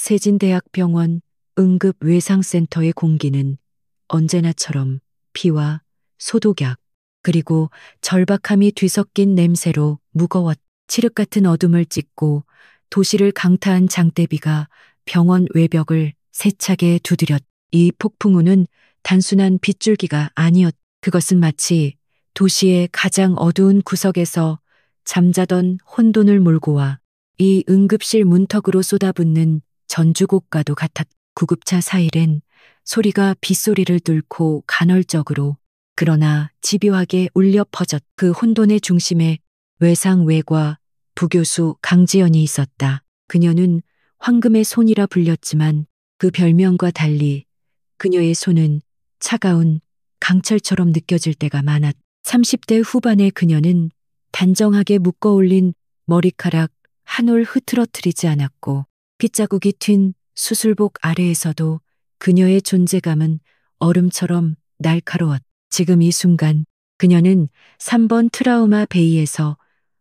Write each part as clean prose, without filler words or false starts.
세진대학병원 응급외상센터의 공기는 언제나처럼 피와 소독약, 그리고 절박함이 뒤섞인 냄새로 무거웠. 칠흑 같은 어둠을 찢고 도시를 강타한 장대비가 병원 외벽을 세차게 두드렸. 이 폭풍우는 단순한 빗줄기가 아니었. 그것은 마치 도시의 가장 어두운 구석에서 잠자던 혼돈을 몰고 와 이 응급실 문턱으로 쏟아붓는 전주곡과도 같았. 구급차 사이렌 소리가 빗소리를 뚫고 간헐적으로 그러나 집요하게 울려 퍼졌. 그 혼돈의 중심에 외상외과 부교수 강지연이 있었다. 그녀는 황금의 손이라 불렸지만 그 별명과 달리 그녀의 손은 차가운 강철처럼 느껴질 때가 많았. 30대 후반의 그녀는 단정하게 묶어 올린 머리카락 한 올 흐트러뜨리지 않았고 핏자국이 튄 수술복 아래에서도 그녀의 존재감은 얼음처럼 날카로웠. 지금 이 순간 그녀는 3번 트라우마 베이에서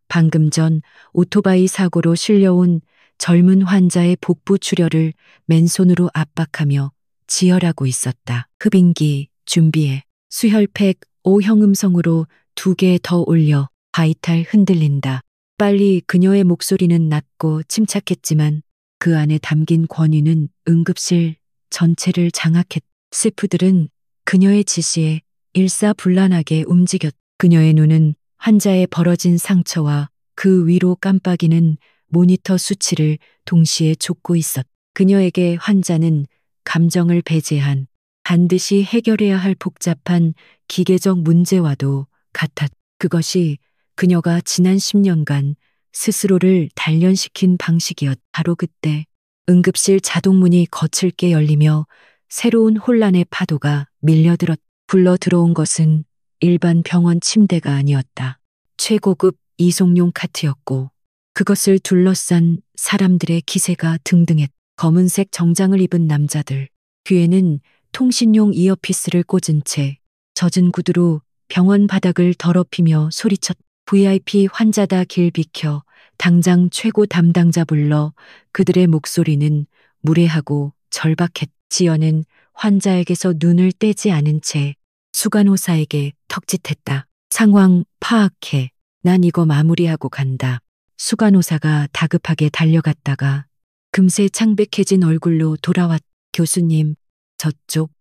방금 전 오토바이 사고로 실려온 젊은 환자의 복부 출혈을 맨손으로 압박하며 지혈하고 있었다. 흡인기 준비해. 수혈팩 O형 음성으로 2개 더 올려. 바이탈 흔들린다. 빨리. 그녀의 목소리는 낮고 침착했지만 그 안에 담긴 권위는 응급실 전체를 장악했. 스태프들은 그녀의 지시에 일사불란하게 움직였. 그녀의 눈은 환자의 벌어진 상처와 그 위로 깜빡이는 모니터 수치를 동시에 좇고 있었. 그녀에게 환자는 감정을 배제한 반드시 해결해야 할 복잡한 기계적 문제와도 같았. 그것이 그녀가 지난 10년간 스스로를 단련시킨 방식이었. 바로 그때 응급실 자동문이 거칠게 열리며 새로운 혼란의 파도가 밀려들었. 불러 들어온 것은 일반 병원 침대가 아니었다. 최고급 이송용 카트였고 그것을 둘러싼 사람들의 기세가 등등했. 검은색 정장을 입은 남자들, 귀에는 통신용 이어피스를 꽂은 채 젖은 구두로 병원 바닥을 더럽히며 소리쳤. VIP 환자다 길 비켜. 당장 최고 담당자 불러. 그들의 목소리는 무례하고 절박했. 지연은 환자에게서 눈을 떼지 않은 채 수간호사에게 턱짓했다. 상황 파악해. 난 이거 마무리하고 간다. 수간호사가 다급하게 달려갔다가 금세 창백해진 얼굴로 돌아왔. 교수님, 저쪽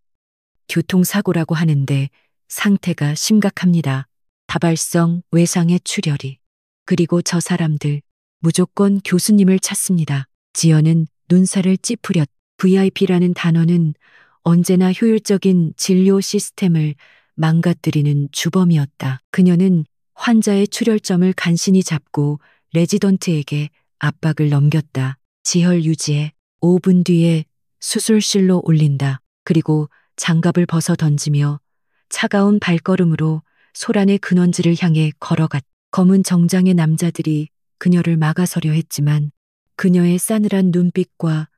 교통사고라고 하는데 상태가 심각합니다. 다발성 외상의 출혈이. 그리고 저 사람들 무조건 교수님을 찾습니다. 지연은 눈살을 찌푸렸. VIP라는 단어는 언제나 효율적인 진료 시스템을 망가뜨리는 주범이었다. 그녀는 환자의 출혈점을 간신히 잡고 레지던트에게 압박을 넘겼다. 지혈 유지해. 5분 뒤에 수술실로 올린다. 그리고 장갑을 벗어 던지며 차가운 발걸음으로 소란의 근원지를 향해 걸어갔. 검은 정장의 남자들이 그녀를 막아서려 했지만 그녀의 싸늘한 눈빛과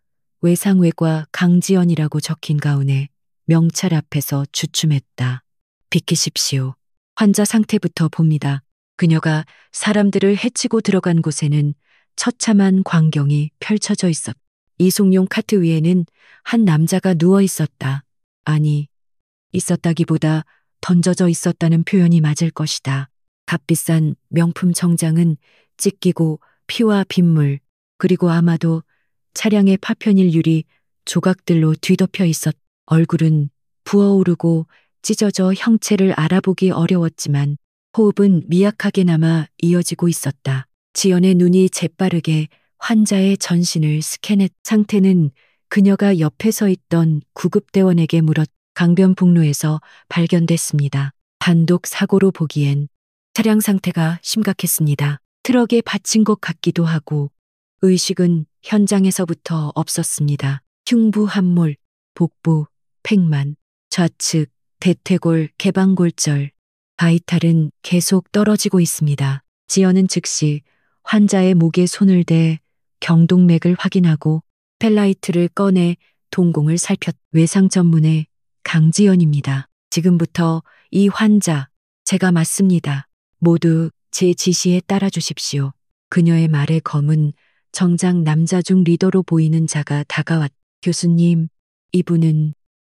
외상외과 강지연이라고 적힌 가운에 명찰 앞에서 주춤했다. 비키십시오. 환자 상태부터 봅니다. 그녀가 사람들을 해치고 들어간 곳에는 처참한 광경이 펼쳐져 있었. 이송용 카트 위에는 한 남자가 누워 있었다. 아니, 있었다기보다 던져져 있었다는 표현이 맞을 것이다. 값비싼 명품 정장은 찢기고 피와 빗물, 그리고 아마도 차량의 파편일 유리 조각들로 뒤덮여 있었. 얼굴은 부어오르고 찢어져 형체를 알아보기 어려웠지만 호흡은 미약하게 남아 이어지고 있었다. 지연의 눈이 재빠르게 환자의 전신을 스캔했. 상태는 그녀가 옆에 서 있던 구급대원에게 물었. 강변북로에서 발견됐습니다. 단독 사고로 보기엔 차량 상태가 심각했습니다. 트럭에 받친 것 같기도 하고 의식은 현장에서부터 없었습니다. 흉부 함몰, 복부, 팽만, 좌측, 대퇴골, 개방골절, 바이탈은 계속 떨어지고 있습니다. 지연은 즉시 환자의 목에 손을 대 경동맥을 확인하고 펠라이트를 꺼내 동공을 살폈. 외상 전문의 강지연입니다. 지금부터 이 환자 제가 맞습니다. 모두 제 지시에 따라 주십시오. 그녀의 말의 검은 정장 남자 중 리더로 보이는 자가 다가왔. 교수님, 이분은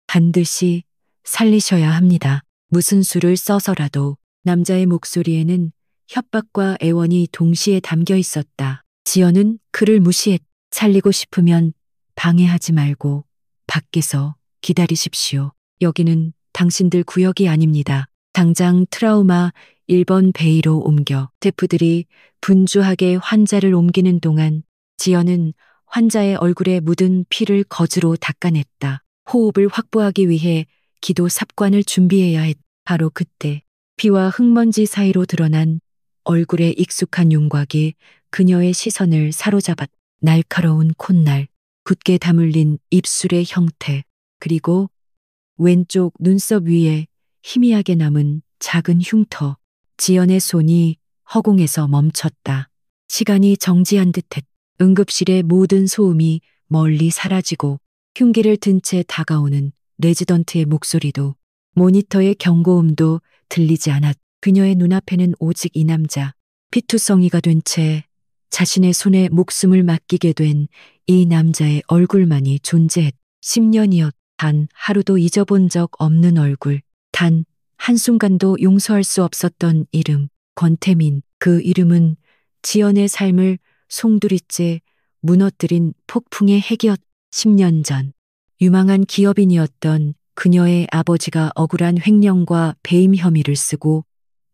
반드시 살리셔야 합니다. 무슨 수를 써서라도. 남자의 목소리에는 협박과 애원이 동시에 담겨 있었다. 지연은 그를 무시했. 살리고 싶으면 방해하지 말고 밖에서 기다리십시오. 여기는 당신들 구역이 아닙니다. 당장 트라우마 1번 베이로 옮겨. 스태프들이 분주하게 환자를 옮기는 동안 지연은 환자의 얼굴에 묻은 피를 거즈로 닦아냈다. 호흡을 확보하기 위해 기도 삽관을 준비해야 했. 바로 그때 피와 흙먼지 사이로 드러난 얼굴의 익숙한 윤곽이 그녀의 시선을 사로잡았. 날카로운 콧날, 굳게 다물린 입술의 형태, 그리고 왼쪽 눈썹 위에 희미하게 남은 작은 흉터. 지연의 손이 허공에서 멈췄다. 시간이 정지한 듯했. 응급실의 모든 소음이 멀리 사라지고 흉기를 든 채 다가오는 레지던트의 목소리도 모니터의 경고음도 들리지 않았. 그녀의 눈앞에는 오직 이 남자, 피투성이가 된 채 자신의 손에 목숨을 맡기게 된 이 남자의 얼굴만이 존재했. 10년이었. 단 하루도 잊어본 적 없는 얼굴. 단 한순간도 용서할 수 없었던 이름. 권태민. 그 이름은 지연의 삶을 송두리째 무너뜨린 폭풍의 핵이었. 10년 전 유망한 기업인이었던 그녀의 아버지가 억울한 횡령과 배임 혐의를 쓰고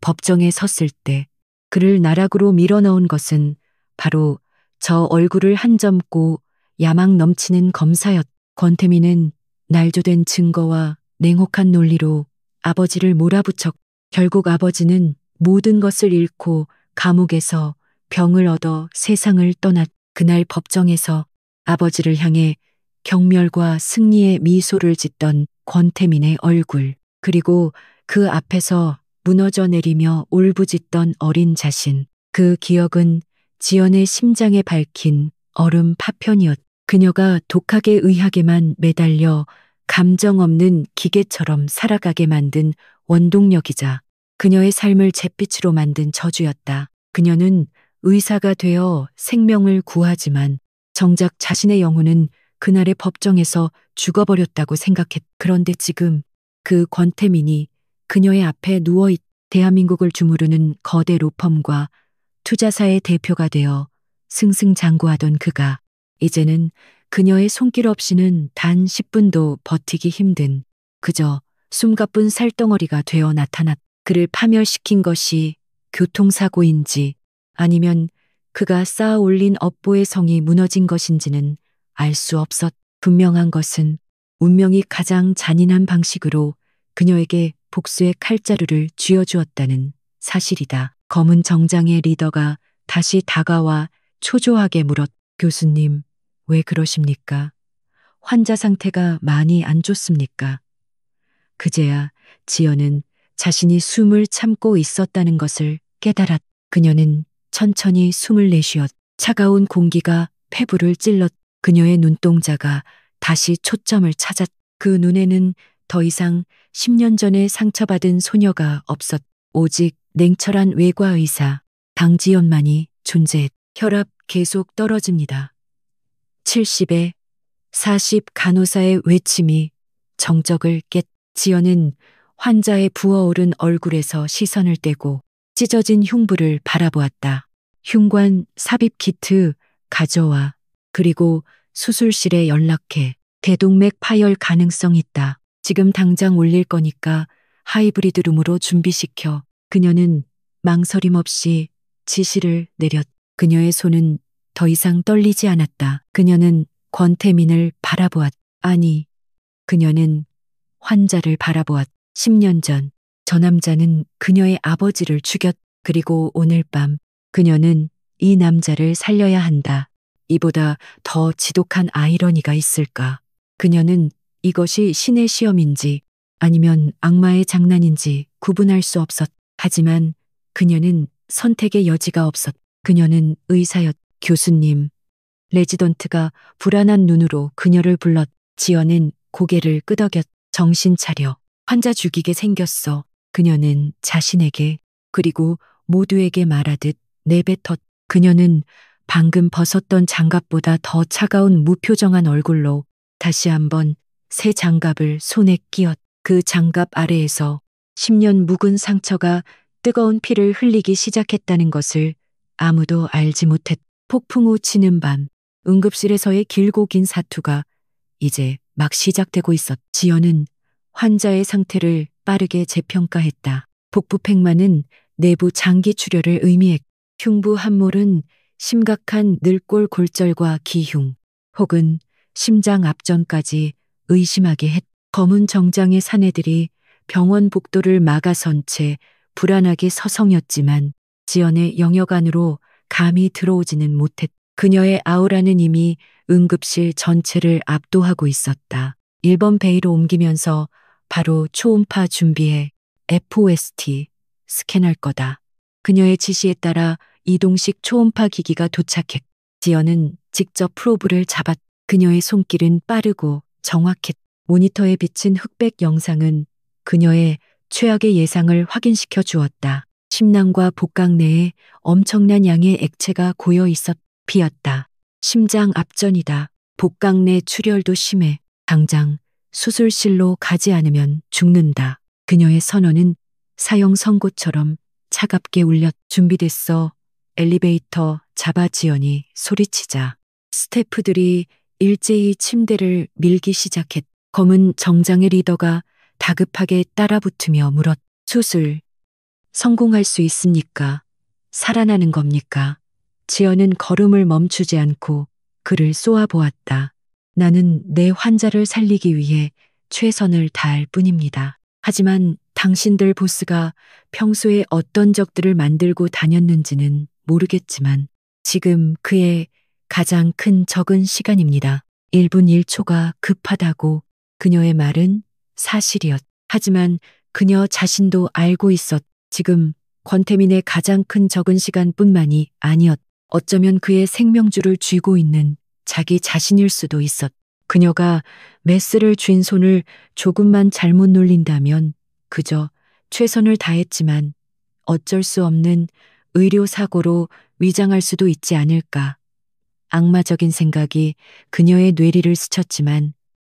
법정에 섰을 때 그를 나락으로 밀어넣은 것은 바로 저 얼굴을 한 점고 야망 넘치는 검사였. 권태민은 날조된 증거와 냉혹한 논리로 아버지를 몰아붙였. 결국 아버지는 모든 것을 잃고 감옥에서 병을 얻어 세상을 떠났. 그날 법정에서 아버지를 향해 경멸과 승리의 미소를 짓던 권태민의 얼굴, 그리고 그 앞에서 무너져 내리며 울부짖던 어린 자신. 그 기억은 지연의 심장에 밝힌 얼음 파편이었. 그녀가 독하게 의학에만 매달려 감정 없는 기계처럼 살아가게 만든 원동력이자 그녀의 삶을 잿빛으로 만든 저주였다. 그녀는 의사가 되어 생명을 구하지만 정작 자신의 영혼은 그날의 법정에서 죽어버렸다고 생각했. 그런데 지금 그 권태민이 그녀의 앞에 누워있. 대한민국을 주무르는 거대 로펌과 투자사의 대표가 되어 승승장구하던 그가 이제는 그녀의 손길 없이는 단 10분도 버티기 힘든 그저 숨가쁜 살덩어리가 되어 나타났. 그를 파멸시킨 것이 교통사고인지 아니면 그가 쌓아 올린 업보의 성이 무너진 것인지는 알 수 없었. 분명한 것은 운명이 가장 잔인한 방식으로 그녀에게 복수의 칼자루를 쥐어주었다는 사실이다. 검은 정장의 리더가 다시 다가와 초조하게 물었. 교수님, 왜 그러십니까? 환자 상태가 많이 안 좋습니까? 그제야 지연은 자신이 숨을 참고 있었다는 것을 깨달았. 그녀는 천천히 숨을 내쉬었. 차가운 공기가 폐부를 찔렀. 그녀의 눈동자가 다시 초점을 찾았. 그 눈에는 더 이상 10년 전에 상처받은 소녀가 없었. 오직 냉철한 외과의사 강지연만이 존재했. 혈압 계속 떨어집니다. 70에 40 간호사의 외침이 정적을 깼. 지연은 환자의 부어오른 얼굴에서 시선을 떼고 찢어진 흉부를 바라보았다. 흉관 삽입 키트 가져와. 그리고 수술실에 연락해. 대동맥 파열 가능성 있다. 지금 당장 올릴 거니까 하이브리드 룸으로 준비시켜. 그녀는 망설임 없이 지시를 내렸. 그녀의 손은 더 이상 떨리지 않았다. 그녀는 권태민을 바라보았. 아니, 그녀는 환자를 바라보았. 10년 전, 저 남자는 그녀의 아버지를 죽였. 그리고 오늘 밤, 그녀는 이 남자를 살려야 한다. 이보다 더 지독한 아이러니가 있을까? 그녀는 이것이 신의 시험인지 아니면 악마의 장난인지 구분할 수 없었. 하지만 그녀는 선택의 여지가 없었. 그녀는 의사였. 교수님. 레지던트가 불안한 눈으로 그녀를 불렀. 지연은 고개를 끄덕였. 정신 차려. 환자 죽이게 생겼어. 그녀는 자신에게 그리고 모두에게 말하듯 내뱉었. 그녀는 방금 벗었던 장갑보다 더 차가운 무표정한 얼굴로 다시 한번 새 장갑을 손에 끼었. 그 장갑 아래에서 10년 묵은 상처가 뜨거운 피를 흘리기 시작했다는 것을 아무도 알지 못했. 폭풍 우 치는 밤, 응급실에서의 길고 긴 사투가 이제 막 시작되고 있었. 지연은 환자의 상태를 빠르게 재평가했다. 복부팽만은 내부 장기 출혈을 의미했. 흉부 함몰은 심각한 늙골 골절과 기흉 혹은 심장 압전까지 의심하게 했. 검은 정장의 사내들이 병원 복도를 막아선 채 불안하게 서성였지만 지연의 영역 안으로 감히 들어오지는 못했. 그녀의 아우라는 이미 응급실 전체를 압도하고 있었다. 1번 베이로 옮기면서 바로 초음파 준비해 FOST 스캔할 거다. 그녀의 지시에 따라 이동식 초음파 기기가 도착했. 지연은 직접 프로브를 잡았. 그녀의 손길은 빠르고 정확했. 모니터에 비친 흑백 영상은 그녀의 최악의 예상을 확인시켜 주었다. 심낭과 복강 내에 엄청난 양의 액체가 고여 있었. 비었다. 심장 압전이다. 복강 내 출혈도 심해. 당장 수술실로 가지 않으면 죽는다. 그녀의 선언은 사형 선고처럼 차갑게 울렸. 준비됐어. 엘리베이터 잡아. 지연이 소리치자 스태프들이 일제히 침대를 밀기 시작했. 검은 정장의 리더가 다급하게 따라붙으며 물었. 수술 성공할 수 있습니까? 살아나는 겁니까? 지연은 걸음을 멈추지 않고 그를 쏘아보았다. 나는 내 환자를 살리기 위해 최선을 다할 뿐입니다. 하지만 당신들 보스가 평소에 어떤 적들을 만들고 다녔는지는 모르겠지만 지금 그의 가장 큰 적은 시간입니다. 1분 1초가 급하다고. 그녀의 말은 사실이었. 하지만 그녀 자신도 알고 있었. 지금 권태민의 가장 큰 적은 시간뿐만이 아니었. 어쩌면 그의 생명줄을 쥐고 있는 자기 자신일 수도 있었. 그녀가 메스를 쥔 손을 조금만 잘못 놀린다면 그저 최선을 다했지만 어쩔 수 없는 의료사고로 위장할 수도 있지 않을까. 악마적인 생각이 그녀의 뇌리를 스쳤지만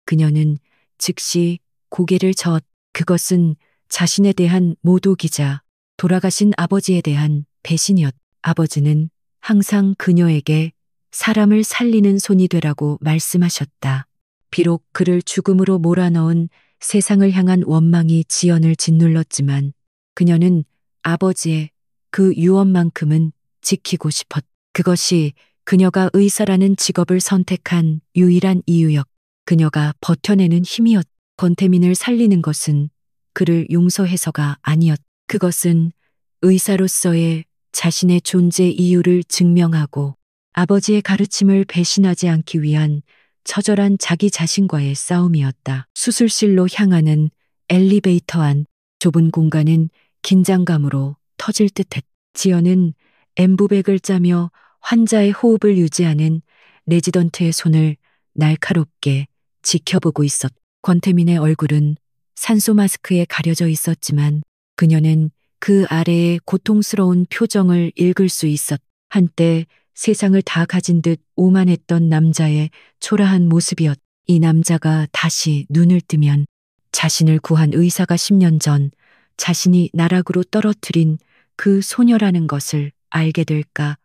그녀는 즉시 고개를 저었. 그것은 자신에 대한 모독이자 돌아가신 아버지에 대한 배신이었. 아버지는 항상 그녀에게 사람을 살리는 손이 되라고 말씀하셨다. 비록 그를 죽음으로 몰아넣은 세상을 향한 원망이 지연을 짓눌렀지만 그녀는 아버지의 그 유언만큼은 지키고 싶었. 그것이 그녀가 의사라는 직업을 선택한 유일한 이유였. 그녀가 버텨내는 힘이었. 권태민을 살리는 것은 그를 용서해서가 아니었. 그것은 의사로서의 자신의 존재 이유를 증명하고 아버지의 가르침을 배신하지 않기 위한 처절한 자기 자신과의 싸움이었다. 수술실로 향하는 엘리베이터 안 좁은 공간은 긴장감으로 터질 듯했. 지연은 엠부백을 짜며 환자의 호흡을 유지하는 레지던트의 손을 날카롭게 지켜보고 있었. 권태민의 얼굴은 산소 마스크에 가려져 있었지만 그녀는 그 아래의 고통스러운 표정을 읽을 수 있었. 한때 세상을 다 가진 듯 오만했던 남자의 초라한 모습이었. 이 남자가 다시 눈을 뜨면 자신을 구한 의사가 10년 전 자신이 나락으로 떨어뜨린 그 소녀라는 것을 알게 될까.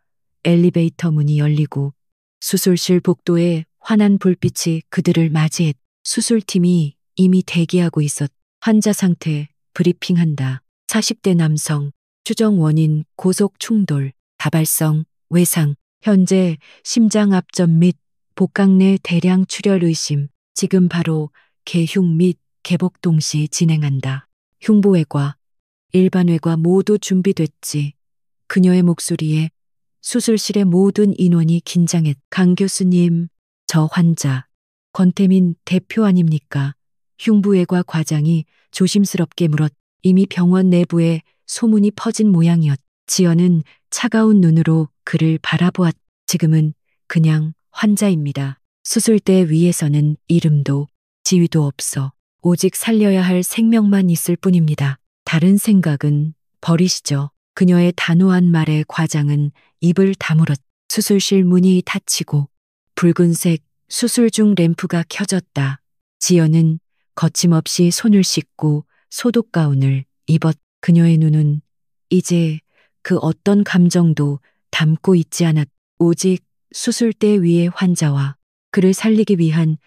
엘리베이터 문이 열리고 수술실 복도에 환한 불빛이 그들을 맞이했. 수술팀이 이미 대기하고 있었. 환자 상태 브리핑한다. 40대 남성, 추정 원인 고속 충돌, 다발성, 외상, 현재 심장 압전 및 복강 내 대량 출혈 의심, 지금 바로 개흉 및 개복 동시 진행한다. 흉부외과, 일반외과 모두 준비됐지. 그녀의 목소리에 수술실의 모든 인원이 긴장했. 강 교수님, 저 환자, 권태민 대표 아닙니까? 흉부외과 과장이 조심스럽게 물었. 이미 병원 내부에 소문이 퍼진 모양이었. 지연은 차가운 눈으로 그를 바라보았. 지금은 그냥 환자입니다. 수술대 위에서는 이름도 지위도 없어. 오직 살려야 할 생명만 있을 뿐입니다. 다른 생각은 버리시죠. 그녀의 단호한 말에 과장은 입을 다물었. 수술실 문이 닫히고 붉은색 수술 중 램프가 켜졌다. 지연은 거침없이 손을 씻고 소독 가운을 입었. 그녀의 눈은 이제 그 어떤 감정도 담고 있지 않았. 오직 수술대 위의 환자와 그를 살리기 위한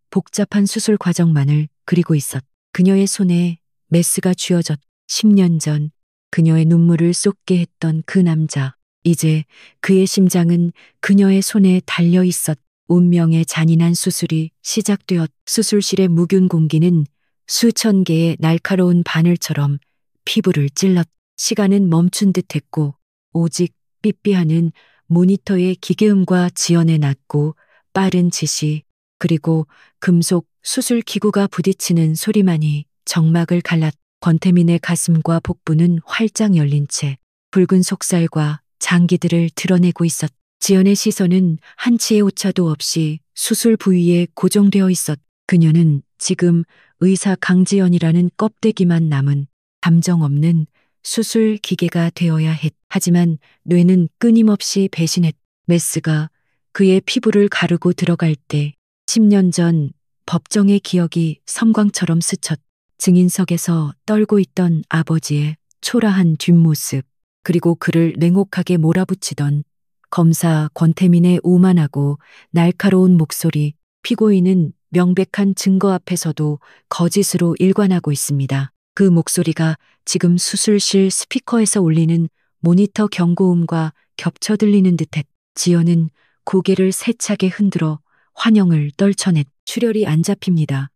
복잡한 수술 과정만을 그리고 있었. 그녀의 손에 메스가 쥐어졌. 10년 전 그녀의 눈물을 쏟게 했던 그 남자. 이제 그의 심장은 그녀의 손에 달려 있었. 운명의 잔인한 수술이 시작되었. 수술실의 묵은 공기는 수천 개의 날카로운 바늘처럼 피부를 찔렀. 시간은 멈춘 듯했고 오직 삐삐하는 모니터의 기계음과 지연의 낮고 빠른 지시 그리고 금속 수술 기구가 부딪히는 소리만이 정막을 갈랐. 권태민의 가슴과 복부는 활짝 열린 채 붉은 속살과 장기들을 드러내고 있었. 지연의 시선은 한치의 오차도 없이 수술 부위에 고정되어 있었. 그녀는 지금 의사 강지연이라는 껍데기만 남은 감정 없는 수술 기계가 되어야 했. 하지만 뇌는 끊임없이 배신했. 메스가 그의 피부를 가르고 들어갈 때 10년 전 법정의 기억이 섬광처럼 스쳤. 증인석에서 떨고 있던 아버지의 초라한 뒷모습, 그리고 그를 냉혹하게 몰아붙이던 검사 권태민의 오만하고 날카로운 목소리. 피고인은 명백한 증거 앞에서도 거짓으로 일관하고 있습니다. 그 목소리가 지금 수술실 스피커에서 울리는 모니터 경고음과 겹쳐 들리는 듯했. 지연은 고개를 세차게 흔들어 환영을 떨쳐냈. 출혈이 안 잡힙니다.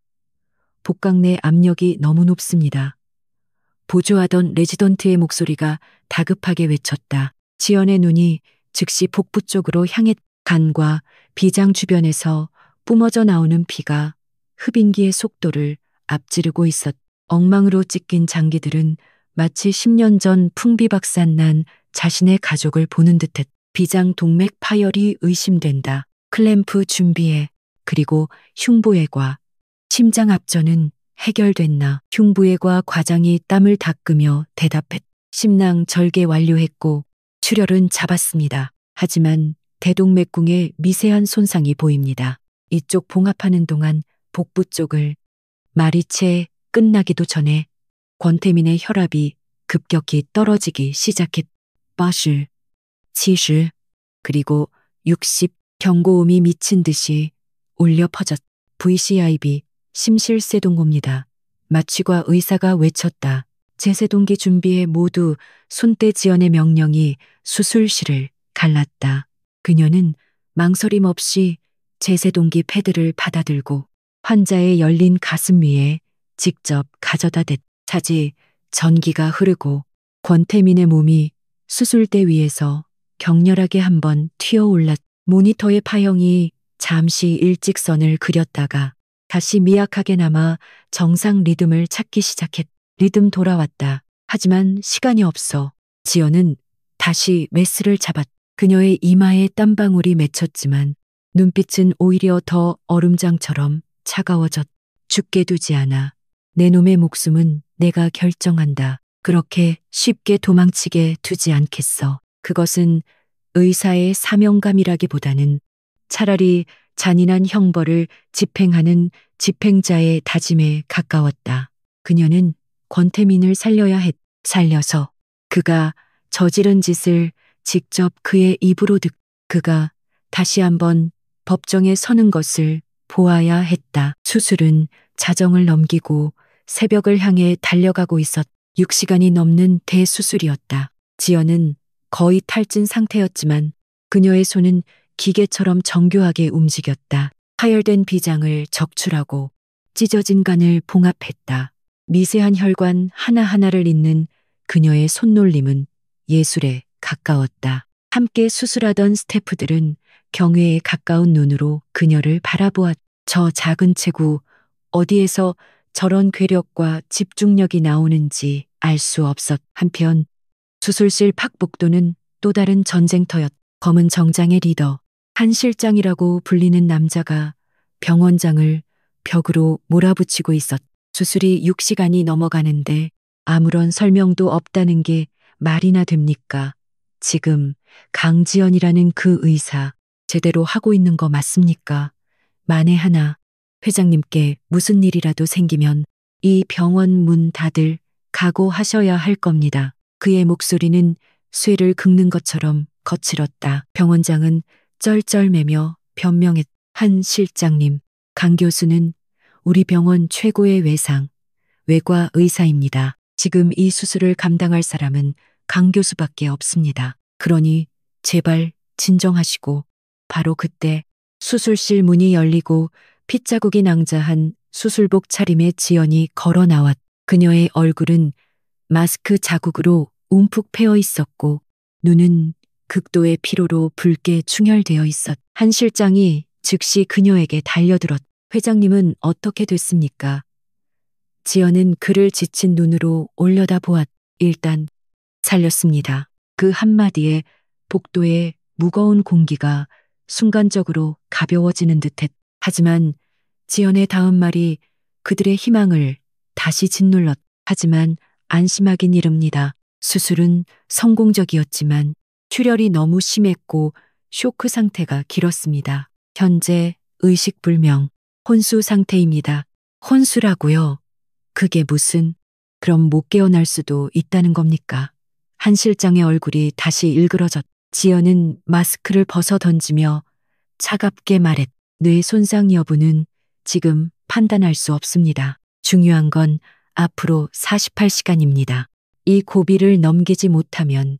복강 내 압력이 너무 높습니다. 보조하던 레지던트의 목소리가 다급하게 외쳤다. 지연의 눈이 즉시 복부 쪽으로 향했. 간과 비장 주변에서 뿜어져 나오는 피가 흡인기의 속도를 앞지르고 있었. 엉망으로 찢긴 장기들은 마치 10년 전 풍비박산 난 자신의 가족을 보는 듯했. 비장 동맥 파열이 의심된다. 클램프 준비해. 그리고 흉부외과, 심장 압전은 해결됐나. 흉부외과 과장이 땀을 닦으며 대답했. 심낭 절개 완료했고 출혈은 잡았습니다. 하지만 대동맥궁에 미세한 손상이 보입니다. 이쪽 봉합하는 동안 복부 쪽을. 말이 채 끝나기도 전에 권태민의 혈압이 급격히 떨어지기 시작했. 80, 70, 그리고 60. 경고음이 미친 듯이 울려 퍼졌. VCIB, 심실세동호입니다. 마취과 의사가 외쳤다. 제세동기 준비해. 모두 손때. 지연의 명령이 수술실을 갈랐다. 그녀는 망설임 없이 제세동기 패드를 받아들고 환자의 열린 가슴 위에 직접 가져다 댔. 차지 전기가 흐르고 권태민의 몸이 수술대 위에서 격렬하게 한번 튀어올랐. 모니터의 파형이 잠시 일직선을 그렸다가 다시 미약하게 남아 정상 리듬을 찾기 시작했. 리듬 돌아왔다. 하지만 시간이 없어. 지연은 다시 메스를 잡았. 그녀의 이마에 땀방울이 맺혔지만 눈빛은 오히려 더 얼음장처럼 차가워졌. 죽게 두지 않아. 내 놈의 목숨은 내가 결정한다. 그렇게 쉽게 도망치게 두지 않겠어. 그것은 의사의 사명감이라기보다는 차라리 잔인한 형벌을 집행하는 집행자의 다짐에 가까웠다. 그녀는 권태민을 살려야 했. 살려서 그가 저지른 짓을 직접 그의 입으로 듣. 그가 다시 한번 법정에 서는 것을 보아야 했다. 수술은 자정을 넘기고 새벽을 향해 달려가고 있었. 6시간이 넘는 대수술이었다. 지연은 거의 탈진 상태였지만 그녀의 손은 기계처럼 정교하게 움직였다. 파열된 비장을 적출하고 찢어진 간을 봉합했다. 미세한 혈관 하나하나를 잇는 그녀의 손놀림은 예술에 가까웠다. 함께 수술하던 스태프들은 경외에 가까운 눈으로 그녀를 바라보았. 저 작은 체구, 어디에서 저런 괴력과 집중력이 나오는지 알 수 없었. 한편 수술실 팍복도는 또 다른 전쟁터였. 검은 정장의 리더, 한 실장이라고 불리는 남자가 병원장을 벽으로 몰아붙이고 있었. 수술이 6시간이 넘어가는데 아무런 설명도 없다는 게 말이나 됩니까? 지금 강지연이라는 그 의사 제대로 하고 있는 거 맞습니까? 만에 하나 회장님께 무슨 일이라도 생기면 이 병원 문 닫을 각오하셔야 할 겁니다. 그의 목소리는 쇠를 긁는 것처럼 거칠었다. 병원장은 쩔쩔매며 변명했. 한 실장님, 강 교수는 우리 병원 최고의 외상, 외과 의사입니다. 지금 이 수술을 감당할 사람은 강 교수밖에 없습니다. 그러니 제발 진정하시고. 바로 그때 수술실 문이 열리고 핏자국이 낭자한 수술복 차림의 지연이 걸어 나왔. 그녀의 얼굴은 마스크 자국으로 움푹 패여 있었고 눈은 극도의 피로로 붉게 충혈되어 있었. 한 실장이 즉시 그녀에게 달려들었. 회장님은 어떻게 됐습니까? 지연은 그를 지친 눈으로 올려다 보았. 일단 살렸습니다. 그 한마디에 복도의 무거운 공기가 순간적으로 가벼워지는 듯했. 하지만 지연의 다음 말이 그들의 희망을 다시 짓눌렀. 하지만 안심하긴 이릅니다. 수술은 성공적이었지만 출혈이 너무 심했고 쇼크 상태가 길었습니다. 현재 의식불명, 혼수 상태입니다. 혼수라고요? 그게 무슨, 그럼 못 깨어날 수도 있다는 겁니까? 한 실장의 얼굴이 다시 일그러졌. 지연은 마스크를 벗어 던지며 차갑게 말했. 뇌 손상 여부는 지금 판단할 수 없습니다. 중요한 건 앞으로 48시간입니다. 이 고비를 넘기지 못하면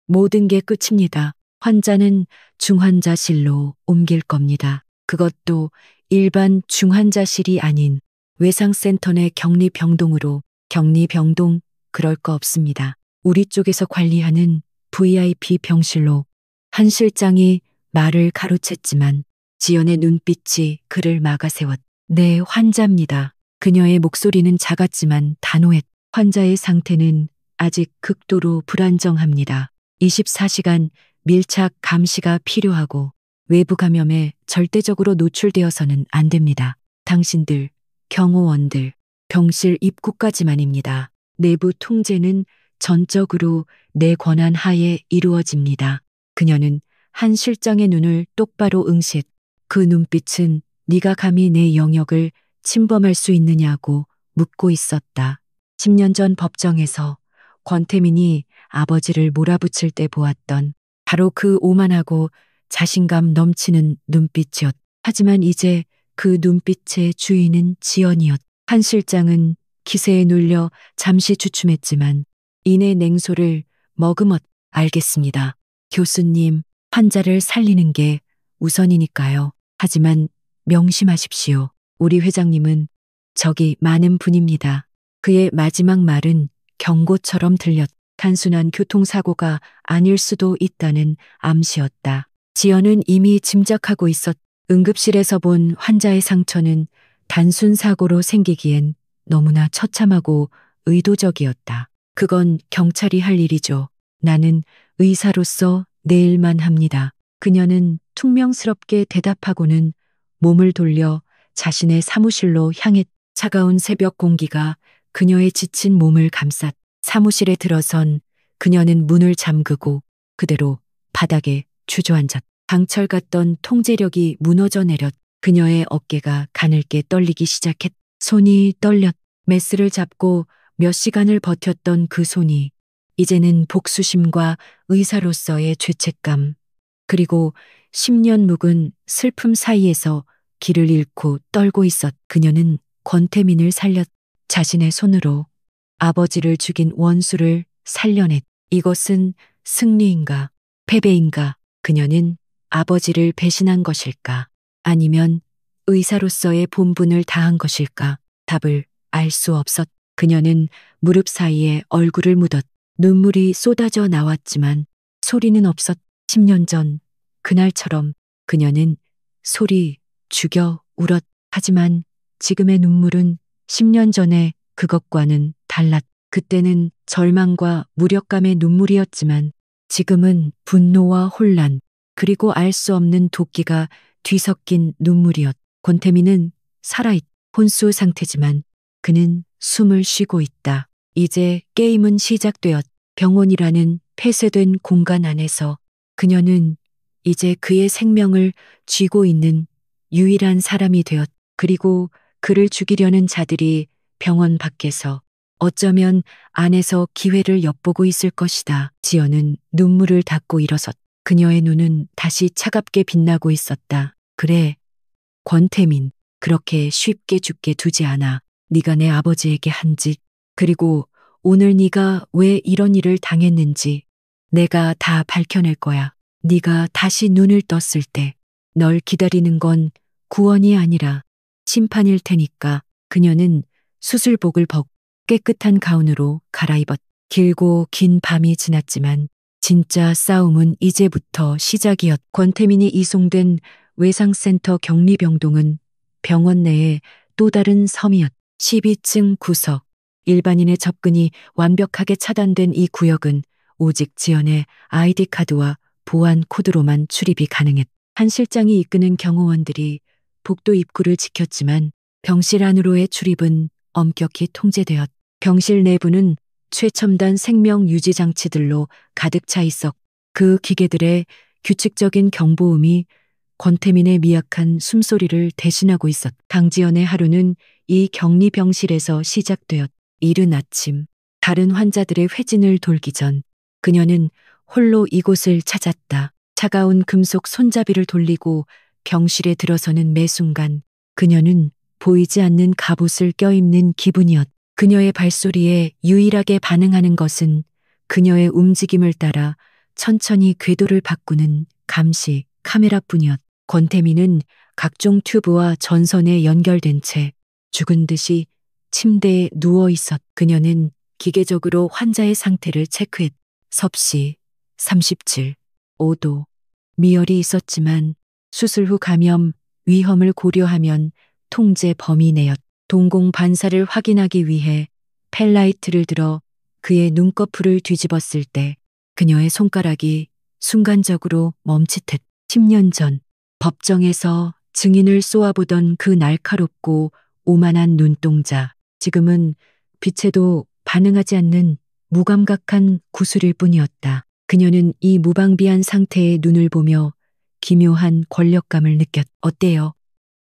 모든 게 끝입니다. 환자는 중환자실로 옮길 겁니다. 그것도 일반 중환자실이 아닌 외상센터 내 격리병동으로. 격리병동, 그럴 거 없습니다. 우리 쪽에서 관리하는 VIP 병실로. 한 실장이 말을 가로챘지만 지연의 눈빛이 그를 막아세웠. 네, 환자입니다. 그녀의 목소리는 작았지만 단호했. 환자의 상태는 아직 극도로 불안정합니다. 24시간 밀착 감시가 필요하고 외부 감염에 절대적으로 노출되어서는 안 됩니다. 당신들, 경호원들, 병실 입구까지만입니다. 내부 통제는 전적으로 내 권한 하에 이루어집니다. 그녀는 한 실장의 눈을 똑바로 응시했. 그 눈빛은 네가 감히 내 영역을 침범할 수 있느냐고 묻고 있었다. 10년 전 법정에서 권태민이 아버지를 몰아붙일 때 보았던 바로 그 오만하고 자신감 넘치는 눈빛이었. 하지만 이제 그 눈빛의 주인은 지연이었. 한 실장은 기세에 눌려 잠시 주춤했지만 이내 냉소를 머금었. 알겠습니다. 교수님, 환자를 살리는 게 우선이니까요. 하지만 명심하십시오. 우리 회장님은 적이 많은 분입니다. 그의 마지막 말은 경고처럼 들렸. 단순한 교통사고가 아닐 수도 있다는 암시였다. 지연은 이미 짐작하고 있었. 응급실에서 본 환자의 상처는 단순 사고로 생기기엔 너무나 처참하고 의도적이었다. 그건 경찰이 할 일이죠. 나는 의사로서 내 일만 합니다. 그녀는 퉁명스럽게 대답하고는 몸을 돌려 자신의 사무실로 향했. 차가운 새벽 공기가 그녀의 지친 몸을 감쌌. 사무실에 들어선 그녀는 문을 잠그고 그대로 바닥에 주저앉았. 강철 같던 통제력이 무너져 내렸. 그녀의 어깨가 가늘게 떨리기 시작했. 손이 떨렸. 메스를 잡고 몇 시간을 버텼던 그 손이 이제는 복수심과 의사로서의 죄책감, 그리고 10년 묵은 슬픔 사이에서 길을 잃고 떨고 있었. 그녀는 권태민을 살렸. 자신의 손으로 아버지를 죽인 원수를 살려냈. 이것은 승리인가, 패배인가? 그녀는 아버지를 배신한 것일까? 아니면 의사로서의 본분을 다한 것일까? 답을 알 수 없었. 그녀는 무릎 사이에 얼굴을 묻었. 눈물이 쏟아져 나왔지만 소리는 없었. 10년 전 그날처럼 그녀는 소리 죽여 울었. 하지만 지금의 눈물은 10년 전의 그것과는 달랐. 그때는 절망과 무력감의 눈물이었지만 지금은 분노와 혼란, 그리고 알 수 없는 도끼가 뒤섞인 눈물이었. 권태민은 살아있. 혼수 상태지만 그는 숨을 쉬고 있다. 이제 게임은 시작되었. 병원이라는 폐쇄된 공간 안에서 그녀는 이제 그의 생명을 쥐고 있는 유일한 사람이 되었. 그리고 그를 죽이려는 자들이 병원 밖에서 어쩌면 안에서 기회를 엿보고 있을 것이다. 지연은 눈물을 닦고 일어섰. 그녀의 눈은 다시 차갑게 빛나고 있었다. 그래, 권태민, 그렇게 쉽게 죽게 두지 않아. 네가 내 아버지에게 한 짓, 그리고 오늘 네가 왜 이런 일을 당했는지 내가 다 밝혀낼 거야. 네가 다시 눈을 떴을 때 널 기다리는 건 구원이 아니라 심판일 테니까. 그녀는 수술복을 벗고 깨끗한 가운으로 갈아입었. 길고 긴 밤이 지났지만 진짜 싸움은 이제부터 시작이었. 권태민이 이송된 외상센터 격리병동은 병원 내의 또 다른 섬이었. 12층 구석. 일반인의 접근이 완벽하게 차단된 이 구역은 오직 지연의 아이디 카드와 보안 코드로만 출입이 가능했. 한 실장이 이끄는 경호원들이 복도 입구를 지켰지만 병실 안으로의 출입은 엄격히 통제되었. 병실 내부는 최첨단 생명 유지 장치들로 가득 차 있었. 그 기계들의 규칙적인 경보음이 권태민의 미약한 숨소리를 대신하고 있었. 강지연의 하루는 이 격리병실에서 시작되었. 이른 아침, 다른 환자들의 회진을 돌기 전 그녀는 홀로 이곳을 찾았다. 차가운 금속 손잡이를 돌리고 병실에 들어서는 매 순간 그녀는 보이지 않는 갑옷을 껴입는 기분이었. 그녀의 발소리에 유일하게 반응하는 것은 그녀의 움직임을 따라 천천히 궤도를 바꾸는 감시 카메라뿐이었. 권태민은 각종 튜브와 전선에 연결된 채 죽은 듯이 침대에 누워 있었. 그녀는 기계적으로 환자의 상태를 체크했. 섭씨 37, 5도. 미열이 있었지만 수술 후 감염 위험을 고려하면 통제 범위 내였. 동공 반사를 확인하기 위해 펠라이트를 들어 그의 눈꺼풀을 뒤집었을 때 그녀의 손가락이 순간적으로 멈칫했. 10년 전 법정에서 증인을 쏘아보던 그 날카롭고 오만한 눈동자. 지금은 빛에도 반응하지 않는 무감각한 구슬일 뿐이었다. 그녀는 이 무방비한 상태의 눈을 보며 기묘한 권력감을 느꼈. 어때요?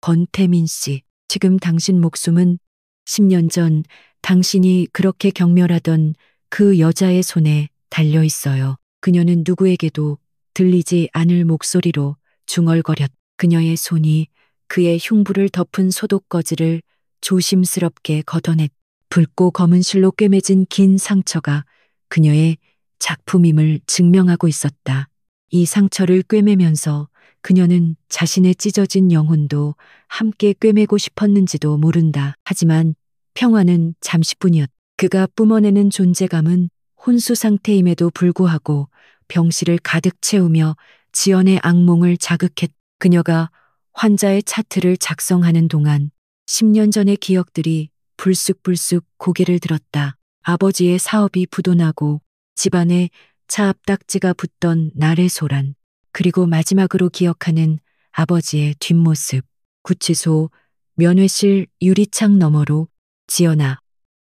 권태민 씨, 지금 당신 목숨은 10년 전 당신이 그렇게 경멸하던 그 여자의 손에 달려 있어요. 그녀는 누구에게도 들리지 않을 목소리로 중얼거렸. 그녀의 손이 그의 흉부를 덮은 소독거지를 조심스럽게 걷어냈. 붉고 검은 실로 꿰매진 긴 상처가 그녀의 작품임을 증명하고 있었다. 이 상처를 꿰매면서 그녀는 자신의 찢어진 영혼도 함께 꿰매고 싶었는지도 모른다. 하지만 평화는 잠시뿐이었다. 그가 뿜어내는 존재감은 혼수 상태임에도 불구하고 병실을 가득 채우며 지연의 악몽을 자극했. 그녀가 환자의 차트를 작성하는 동안 10년 전의 기억들이 불쑥불쑥 고개를 들었다. 아버지의 사업이 부도나고 집안에 차 앞딱지가 붙던 날의 소란, 그리고 마지막으로 기억하는 아버지의 뒷모습. 구치소 면회실 유리창 너머로 지연아,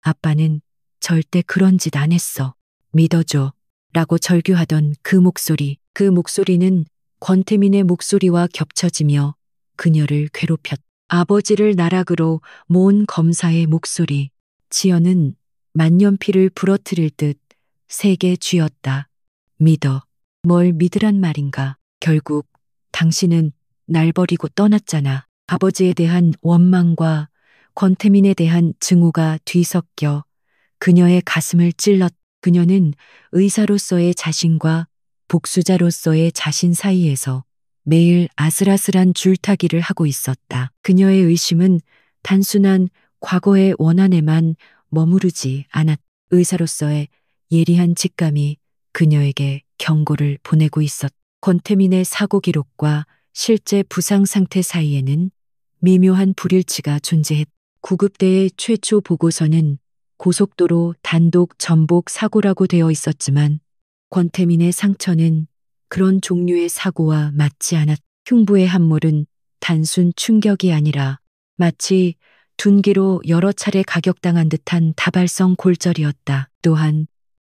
아빠는 절대 그런 짓 안 했어. 믿어줘. 라고 절규하던 그 목소리. 그 목소리는 권태민의 목소리와 겹쳐지며 그녀를 괴롭혔다. 아버지를 나락으로 모은 검사의 목소리. 지연은 만년필을 부러뜨릴 듯 세게 쥐었다. 믿어. 뭘 믿으란 말인가. 결국 당신은 날 버리고 떠났잖아. 아버지에 대한 원망과 권태민에 대한 증오가 뒤섞여 그녀의 가슴을 찔렀. 그녀는 의사로서의 자신과 복수자로서의 자신 사이에서 매일 아슬아슬한 줄타기를 하고 있었다. 그녀의 의심은 단순한 과거의 원한에만 머무르지 않았. 의사로서의 예리한 직감이 그녀에게 경고를 보내고 있었. 권태민의 사고 기록과 실제 부상 상태 사이에는 미묘한 불일치가 존재했. 구급대의 최초 보고서는 고속도로 단독 전복 사고라고 되어 있었지만 권태민의 상처는 그런 종류의 사고와 맞지 않았. 흉부의 함몰은 단순 충격이 아니라 마치 둔기로 여러 차례 가격당한 듯한 다발성 골절이었다. 또한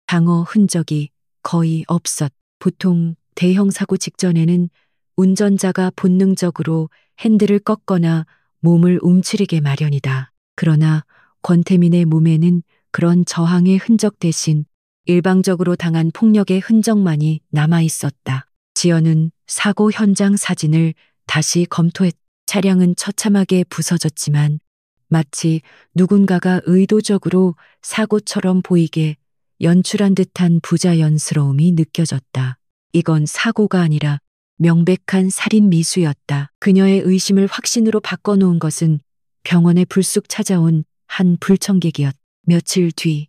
방어 흔적이 거의 없었. 보통 대형 사고 직전에는 운전자가 본능적으로 핸들을 꺾거나 몸을 움츠리게 마련이다. 그러나 권태민의 몸에는 그런 저항의 흔적 대신 일방적으로 당한 폭력의 흔적만이 남아 있었다. 지연은 사고 현장 사진을 다시 검토했. 차량은 처참하게 부서졌지만 마치 누군가가 의도적으로 사고처럼 보이게 연출한 듯한 부자연스러움이 느껴졌다. 이건 사고가 아니라 명백한 살인 미수였다. 그녀의 의심을 확신으로 바꿔놓은 것은 병원에 불쑥 찾아온 한 불청객이었다. 며칠 뒤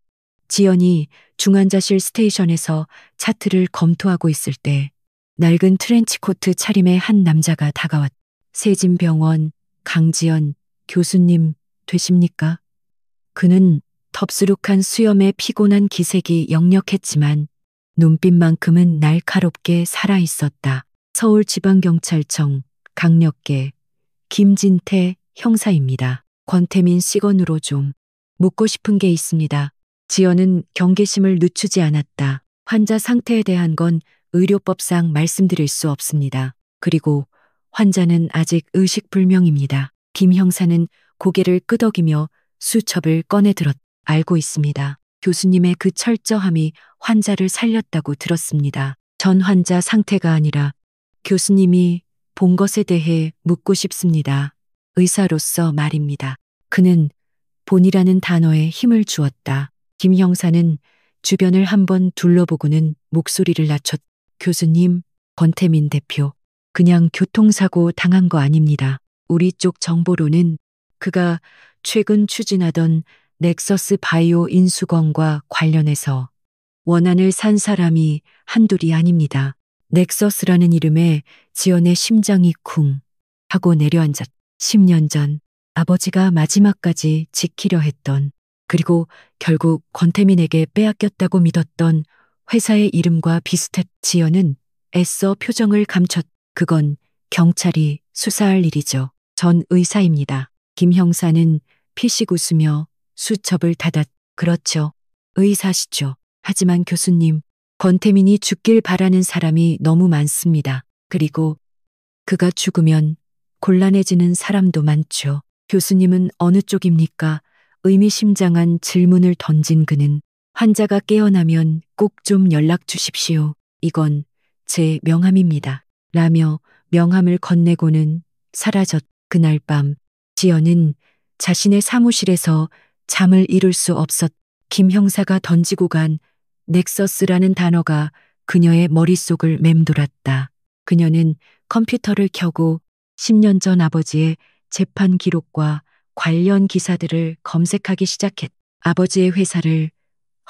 지연이 중환자실 스테이션에서 차트를 검토하고 있을 때 낡은 트렌치코트 차림의 한 남자가 다가왔다. 세진병원 강지연 교수님 되십니까? 그는 덥수룩한 수염에 피곤한 기색이 역력했지만 눈빛만큼은 날카롭게 살아있었다. 서울지방경찰청 강력계 김진태 형사입니다. 권태민 씨건으로 좀 묻고 싶은 게 있습니다. 지연은 경계심을 늦추지 않았다. 환자 상태에 대한 건 의료법상 말씀드릴 수 없습니다. 그리고 환자는 아직 의식불명입니다. 김 형사는 고개를 끄덕이며 수첩을 꺼내들었다. 알고 있습니다. 교수님의 그 철저함이 환자를 살렸다고 들었습니다. 전 환자 상태가 아니라 교수님이 본 것에 대해 묻고 싶습니다. 의사로서 말입니다. 그는 본이라는 단어에 힘을 주었다. 김 형사는 주변을 한번 둘러보고는 목소리를 낮췄. 교수님, 권태민 대표, 그냥 교통사고 당한 거 아닙니다. 우리 쪽 정보로는 그가 최근 추진하던 넥서스 바이오 인수건과 관련해서 원한을 산 사람이 한둘이 아닙니다. 넥서스라는 이름에 지연의 심장이 쿵 하고 내려앉았. 10년 전 아버지가 마지막까지 지키려 했던, 그리고 결국 권태민에게 빼앗겼다고 믿었던 회사의 이름과 비슷했. 지연은 애써 표정을 감췄. 그건 경찰이 수사할 일이죠. 전 의사입니다. 김 형사는 피식 웃으며 수첩을 닫았. 그렇죠. 의사시죠. 하지만 교수님, 권태민이 죽길 바라는 사람이 너무 많습니다. 그리고 그가 죽으면 곤란해지는 사람도 많죠. 교수님은 어느 쪽입니까? 의미심장한 질문을 던진 그는 환자가 깨어나면 꼭 좀 연락 주십시오. 이건 제 명함입니다. 라며 명함을 건네고는 사라졌. 그날 밤 지연은 자신의 사무실에서 잠을 이룰 수 없었. 김 형사가 던지고 간 넥서스라는 단어가 그녀의 머릿속을 맴돌았다. 그녀는 컴퓨터를 켜고 10년 전 아버지의 재판 기록과 관련 기사들을 검색하기 시작했. 아버지의 회사를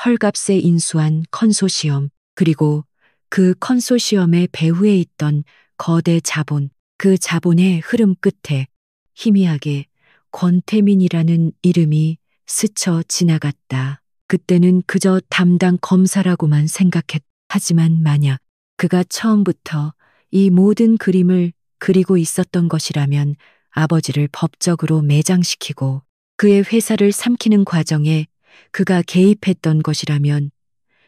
헐값에 인수한 컨소시엄, 그리고 그 컨소시엄의 배후에 있던 거대 자본, 그 자본의 흐름 끝에 희미하게 권태민이라는 이름이 스쳐 지나갔다. 그때는 그저 담당 검사라고만 생각했. 하지만 만약 그가 처음부터 이 모든 그림을 그리고 있었던 것이라면 아버지를 법적으로 매장시키고 그의 회사를 삼키는 과정에 그가 개입했던 것이라면,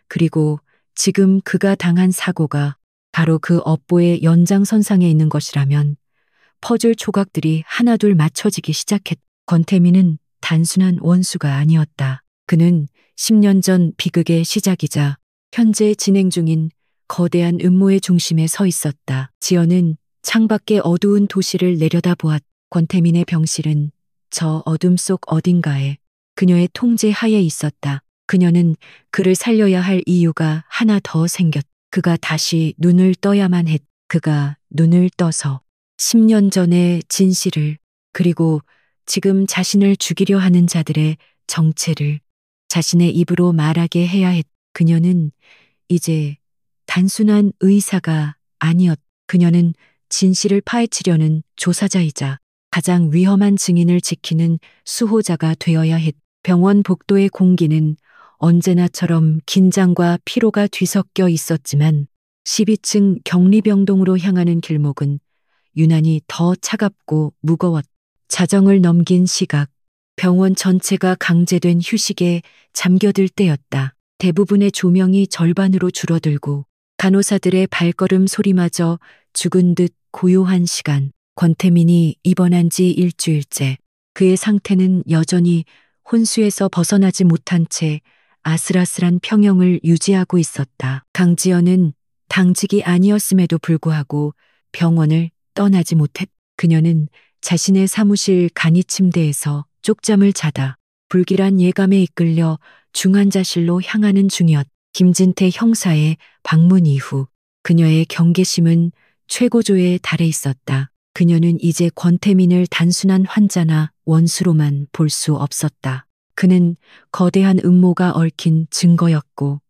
그리고 지금 그가 당한 사고가 바로 그 업보의 연장선상에 있는 것이라면 퍼즐 조각들이 하나둘 맞춰지기 시작했. 권태민은 단순한 원수가 아니었다. 그는 10년 전 비극의 시작이자 현재 진행 중인 거대한 음모의 중심에 서 있었다. 지연은 창밖의 어두운 도시를 내려다보았. 권태민의 병실은 저 어둠 속 어딘가에 그녀의 통제 하에 있었다. 그녀는 그를 살려야 할 이유가 하나 더 생겼. 그가 다시 눈을 떠야만 했. 그가 눈을 떠서 10년 전의 진실을, 그리고 지금 자신을 죽이려 하는 자들의 정체를 자신의 입으로 말하게 해야 했. 그녀는 이제 단순한 의사가 아니었. 그녀는 진실을 파헤치려는 조사자이자 가장 위험한 증인을 지키는 수호자가 되어야 했. 병원 복도의 공기는 언제나처럼 긴장과 피로가 뒤섞여 있었지만 12층 격리병동으로 향하는 길목은 유난히 더 차갑고 무거웠. 자정을 넘긴 시각, 병원 전체가 강제된 휴식에 잠겨들 때였다. 대부분의 조명이 절반으로 줄어들고 간호사들의 발걸음 소리마저 죽은 듯 고요한 시간. 권태민이 입원한 지 일주일째. 그의 상태는 여전히 혼수에서 벗어나지 못한 채 아슬아슬한 평형을 유지하고 있었다. 강지연은 당직이 아니었음에도 불구하고 병원을 떠나지 못했. 그녀는 자신의 사무실 간이 침대에서 쪽잠을 자다 불길한 예감에 이끌려 중환자실로 향하는 중이었다. 김진태 형사의 방문 이후 그녀의 경계심은 최고조에 달해 있었다. 그녀는 이제 권태민을 단순한 환자나 원수로만 볼 수 없었다. 그는 거대한 음모가 얽힌 증거였고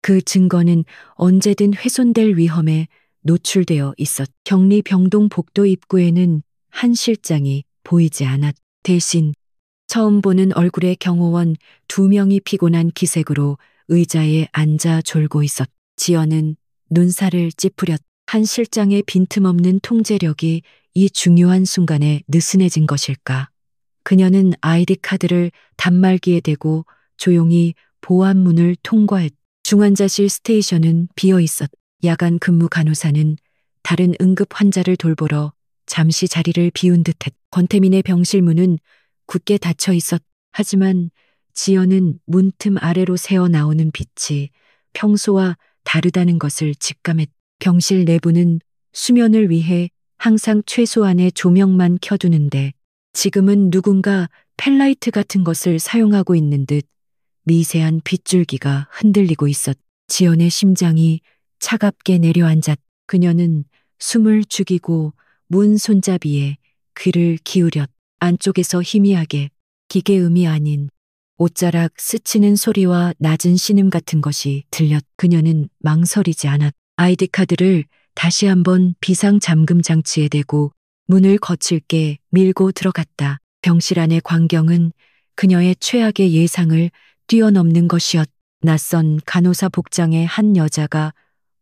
그 증거는 언제든 훼손될 위험에 노출되어 있었다. 격리 병동 복도 입구에는 한 실장이 보이지 않았다. 대신 처음 보는 얼굴의 경호원 2명이 피곤한 기색으로 의자에 앉아 졸고 있었다. 지연은 눈살을 찌푸렸다. 한 실장의 빈틈없는 통제력이 이 중요한 순간에 느슨해진 것일까. 그녀는 아이디 카드를 단말기에 대고 조용히 보안문을 통과했다. 중환자실 스테이션은 비어 있었다. 야간 근무 간호사는 다른 응급 환자를 돌보러 잠시 자리를 비운 듯했다. 권태민의 병실 문은 굳게 닫혀 있었다. 하지만 지연은 문틈 아래로 새어 나오는 빛이 평소와 다르다는 것을 직감했다. 병실 내부는 수면을 위해 항상 최소한의 조명만 켜두는데 지금은 누군가 펜라이트 같은 것을 사용하고 있는 듯 미세한 빗줄기가 흔들리고 있었다. 지연의 심장이 차갑게 내려앉았다. 그녀는 숨을 죽이고 문 손잡이에 귀를 기울였다. 안쪽에서 희미하게 기계음이 아닌 옷자락 스치는 소리와 낮은 신음 같은 것이 들렸다. 그녀는 망설이지 않았다. 아이디 카드를 다시 한번 비상 잠금 장치에 대고 문을 거칠게 밀고 들어갔다. 병실 안의 광경은 그녀의 최악의 예상을 뛰어넘는 것이었다. 낯선 간호사 복장의 한 여자가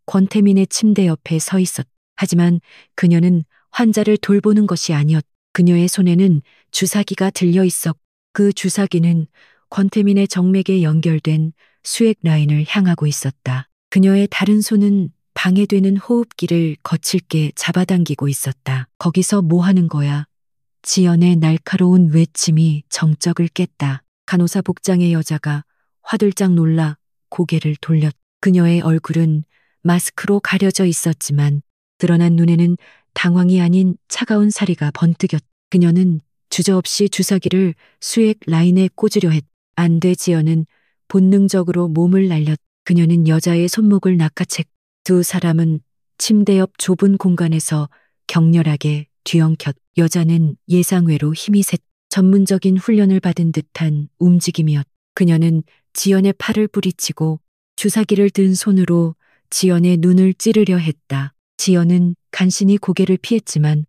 권태민의 침대 옆에 서 있었다. 하지만 그녀는 환자를 돌보는 것이 아니었다. 그녀의 손에는 주사기가 들려 있었고 그 주사기는 권태민의 정맥에 연결된 수액 라인을 향하고 있었다. 그녀의 다른 손은 방해되는 호흡기를 거칠게 잡아당기고 있었다. 거기서 뭐 하는 거야? 지연의 날카로운 외침이 정적을 깼다. 간호사 복장의 여자가 화들짝 놀라 고개를 돌렸다. 그녀의 얼굴은 마스크로 가려져 있었지만 드러난 눈에는 당황이 아닌 차가운 사리가 번뜩였다. 그녀는 주저없이 주사기를 수액 라인에 꽂으려 했다. 안 돼. 지연은 본능적으로 몸을 날렸다. 그녀는 여자의 손목을 낚아챘고 두 사람은 침대 옆 좁은 공간에서 격렬하게 뒤엉켰다. 여자는 예상외로 힘이 셌다. 전문적인 훈련을 받은 듯한 움직임이었다. 그녀는 지연의 팔을 뿌리치고 주사기를 든 손으로 지연의 눈을 찌르려 했다. 지연은 간신히 고개를 피했지만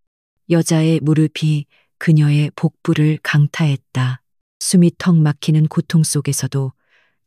여자의 무릎이 그녀의 복부를 강타했다. 숨이 턱 막히는 고통 속에서도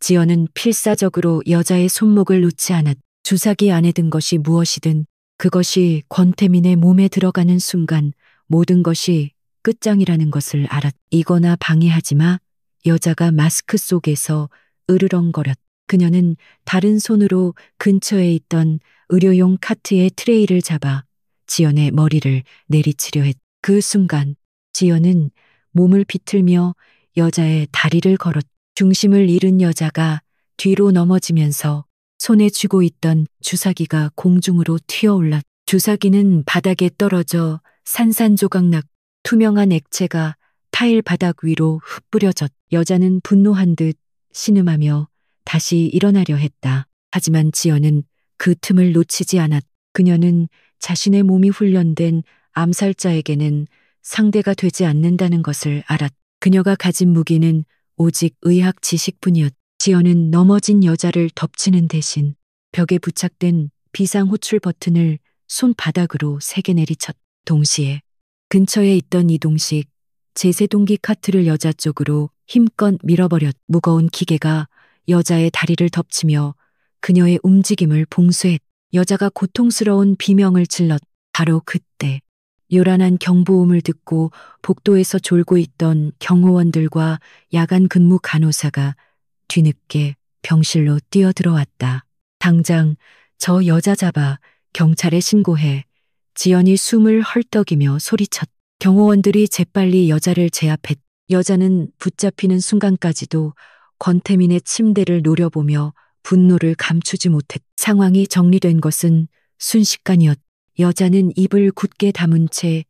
지연은 필사적으로 여자의 손목을 놓지 않았다. 주사기 안에 든 것이 무엇이든 그것이 권태민의 몸에 들어가는 순간 모든 것이 끝장이라는 것을 알았다. 이거나 방해하지 마. 여자가 마스크 속에서 으르렁거렸다. 그녀는 다른 손으로 근처에 있던 의료용 카트의 트레이를 잡아 지연의 머리를 내리치려 했다. 그 순간 지연은 몸을 비틀며 여자의 다리를 걸었다. 중심을 잃은 여자가 뒤로 넘어지면서 손에 쥐고 있던 주사기가 공중으로 튀어올랐다. 주사기는 바닥에 떨어져 산산조각났고 투명한 액체가 타일 바닥 위로 흩뿌려졌다. 여자는 분노한 듯 신음하며 다시 일어나려 했다. 하지만 지연은 그 틈을 놓치지 않았다. 그녀는 자신의 몸이 훈련된 암살자에게는 상대가 되지 않는다는 것을 알았다. 그녀가 가진 무기는 오직 의학 지식뿐이었다. 지연은 넘어진 여자를 덮치는 대신 벽에 부착된 비상호출 버튼을 손바닥으로 3개 내리쳤다. 동시에 근처에 있던 이동식 제세동기 카트를 여자 쪽으로 힘껏 밀어버렸다. 무거운 기계가 여자의 다리를 덮치며 그녀의 움직임을 봉쇄했다. 여자가 고통스러운 비명을 질렀다. 바로 그때 요란한 경보음을 듣고 복도에서 졸고 있던 경호원들과 야간 근무 간호사가 뒤늦게 병실로 뛰어들어왔다. 당장 저 여자 잡아 경찰에 신고해. 지연이 숨을 헐떡이며 소리쳤. 경호원들이 재빨리 여자를 제압했. 여자는 붙잡히는 순간까지도 권태민의 침대를 노려보며 분노를 감추지 못했. 상황이 정리된 것은 순식간이었. 여자는 입을 굳게 다문 채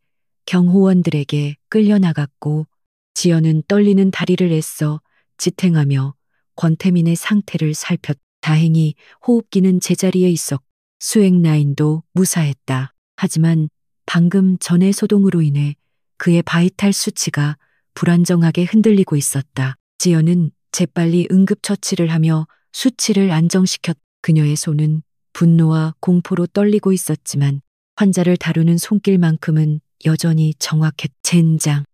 경호원들에게 끌려나갔고 지연은 떨리는 다리를 애써 지탱하며 권태민의 상태를 살폈. 다행히 호흡기는 제자리에 있었. 수액 라인도 무사했다. 하지만 방금 전의 소동으로 인해 그의 바이탈 수치가 불안정하게 흔들리고 있었다. 지연은 재빨리 응급처치를 하며 수치를 안정시켰. 그녀의 손은 분노와 공포로 떨리고 있었지만 환자를 다루는 손길만큼은 여전히 정확했. 젠장.